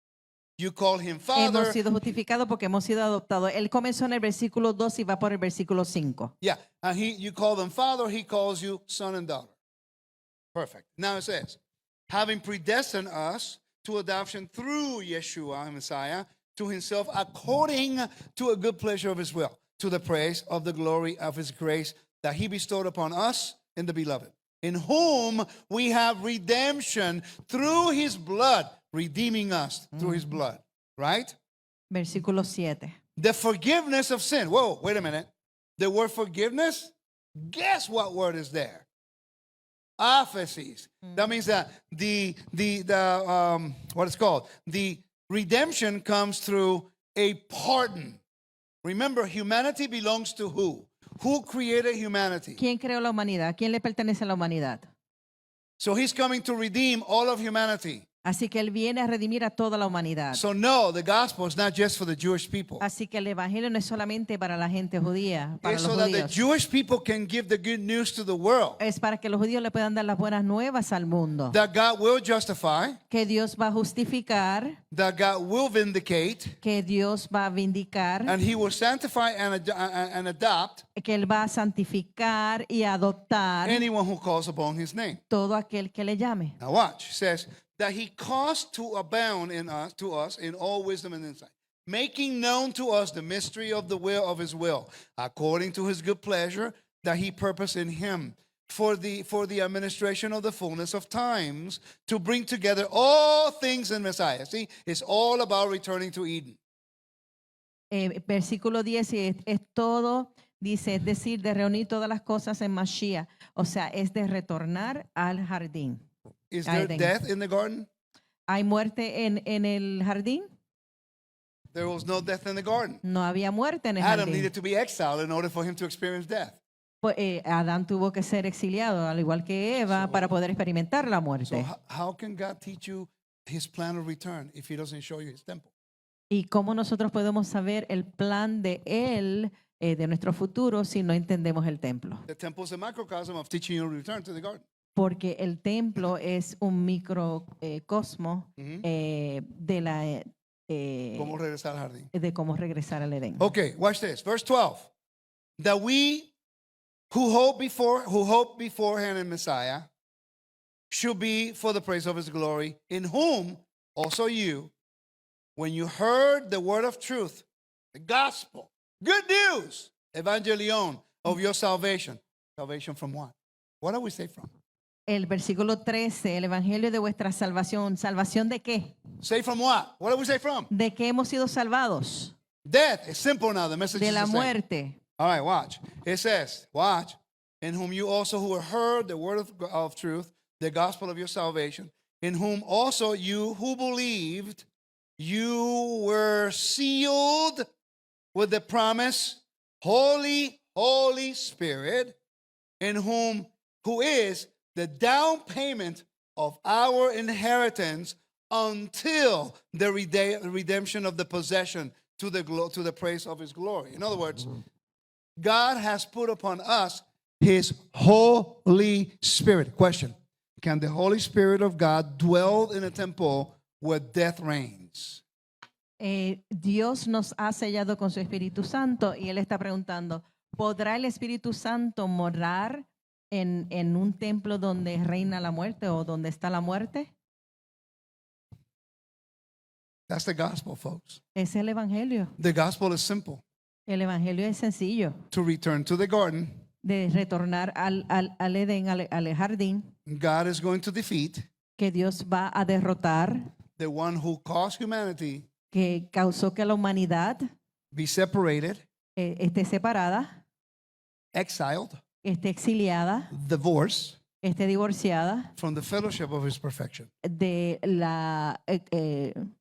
You call him Hemos Father. sido justificados porque hemos sido adoptados. Él comenzó en el versículo 2 y va por el versículo 5. Yeah, and you call them Father, he calls you son and daughter. Perfect. Now it says, having predestined us to adoption through Yeshua, Messiah, to himself according to a good pleasure of his will, to the praise of the glory of his grace that he bestowed upon us in the beloved, in whom we have redemption through his blood, redeeming us through his blood, right? Versículo 7. The forgiveness of sin. Whoa, wait a minute. The word forgiveness, guess what word is there? Aphesis. That means that the what it's called? The redemption comes through a pardon. Remember, humanity belongs to who? Who created humanity? ¿Quién creó la humanidad? ¿A quién le pertenece la humanidad? So he's coming to redeem all of humanity. Así que Él viene a redimir a toda la humanidad. So no, the gospel is not just for the Jewish people. Así que el evangelio no es solamente para la gente judía, para It's los so that the judíos. Jewish people can give the good news to the world. Es para que los judíos le puedan dar las buenas nuevas al mundo. That God will justify, Que Dios va a justificar, that God will vindicate, que Dios va a vindicar, and he will sanctify and adopt que Él va a santificar y adoptar anyone who calls upon his name. todo aquel que le llame. Now watch, it says that he caused to abound in us, to us in all wisdom and insight, making known to us the mystery of the will of his will, according to his good pleasure that he purposed in him for the administration of the fullness of times, to bring together all things in Messiah. See, it's all about returning to Eden. Versículo 10 es todo, dice, es decir, de reunir todas las cosas en Mashiach. O sea, es de retornar al jardín. Is there Eden. death in the garden? ¿Hay muerte en el jardín? There was no death in the garden. No había muerte en el Adam jardín. needed to be exiled in order for him to experience death. Pues, Adán tuvo que ser exiliado, al igual que Eva, para poder experimentar la So muerte. how can God teach you his plan of return if he doesn't show you his temple? ¿Y cómo nosotros podemos saber el plan de Él, de nuestro futuro, si no entendemos el templo? The temple is a microcosm of teaching you to return to the garden. Porque el templo es un microcosmo de la ¿Cómo regresar al jardín? de cómo regresar al Edén. Okay, watch this. Verse 12. That we who hope beforehand in Messiah should be for the praise of his glory, in whom also you, when you heard the word of truth, the gospel, good news, evangelion of your salvation. Salvation from what? What are we saved from? El versículo 13, el evangelio de vuestra salvación. ¿Salvación de qué? Saved from what? What are we saved from? ¿De qué hemos sido salvados? Death. It's simple now. The message De is la the same. muerte. All right, watch. It says, watch, in whom you also who heard the word of truth, the gospel of your salvation, in whom also you who believed, you were sealed with the promise, Holy Spirit, in who is the down payment of our inheritance until the redemption of the possession to the praise of his glory. In other words, God has put upon us his Holy Spirit. Question: can the Holy Spirit of God dwell in a temple where death reigns? Dios nos ha sellado con su Espíritu Santo y Él está preguntando, ¿podrá el Espíritu Santo morar en un templo donde reina la muerte o donde está la muerte? That's the gospel, folks. Es el Evangelio. The gospel is simple. El Evangelio es sencillo. To return to the garden, De retornar al Edén, al jardín, God is going to defeat que Dios va a derrotar, the one who caused humanity que causó que la humanidad be separated, esté separada, exiled, esté exiliada, divorced, esté divorciada from the fellowship of his perfection. de la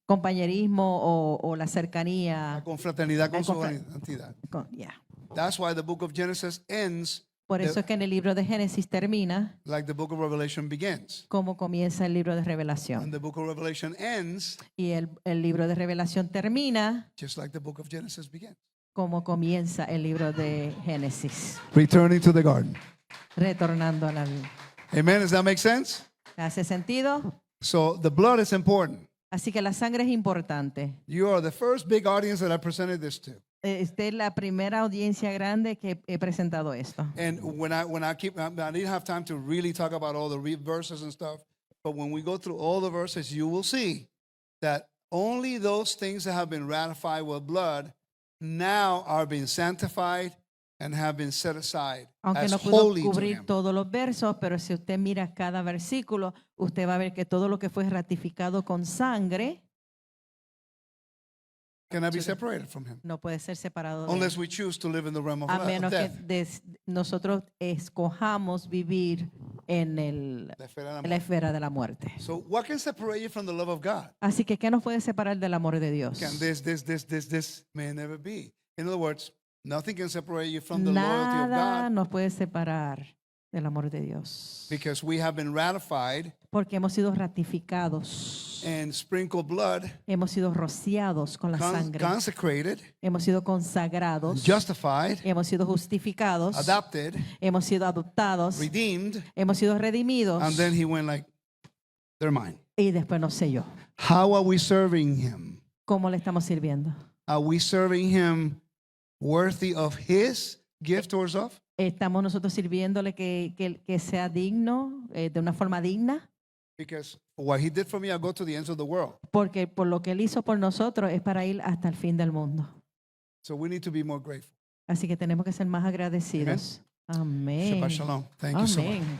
compañerismo o la La cercanía. confraternidad con La su confra- santidad. Yeah. That's why the book of Genesis ends Por eso es que en el libro de Génesis termina like the book of Revelation begins. como comienza el libro de And Revelación. the book of Revelation ends Y el libro de Revelación termina just like the book of Genesis begins. como comienza el libro de Génesis, Returning to the garden. retornando a la vida. Amen. Does that make sense? ¿Hace sentido? So the blood is important. Así que la sangre es importante. You are the first big audience that I presented this to. Esta es la primera audiencia grande que he presentado esto. And when I didn't have time to really talk about all the verses and stuff, but when we go through all the verses, you will see that only those things that have been ratified with blood now are being sanctified and have been set aside Aunque as no puedo holy to cubrir him. todos los versos, pero si usted mira cada versículo, usted va a ver que todo lo que fue ratificado con sangre Cannot be separated from him no puede ser separado de él. unless we choose to live in the realm of A menos que death. nosotros escojamos vivir en La esfera de la la muerte. esfera de la muerte. So what can separate you from the love of God? Así que, ¿qué nos puede separar del amor de Dios? Can this may never be. In other words, nothing can separate you from the loyalty of Nada God nos puede separar del amor de Dios. because we have been ratified Porque hemos sido ratificados, and sprinkled blood, hemos sido rociados con la sangre, consecrated, hemos sido consagrados, justified, hemos sido justificados, adopted, hemos sido adoptados, redeemed, hemos sido redimidos and then he went like, they're mine. y después nos selló. How are we serving him? ¿Cómo le estamos sirviendo? Are we serving him worthy of his gift towards us? ¿Estamos nosotros sirviéndole que sea digno, de una forma digna? Because for what he did for me, I'll go to the ends of the world. Porque por lo que Él hizo por nosotros es para ir hasta el fin del mundo. So we need to be more grateful. Así que tenemos que ser más agradecidos. Amén. Shabbat shalom. Thank you so much. Amén.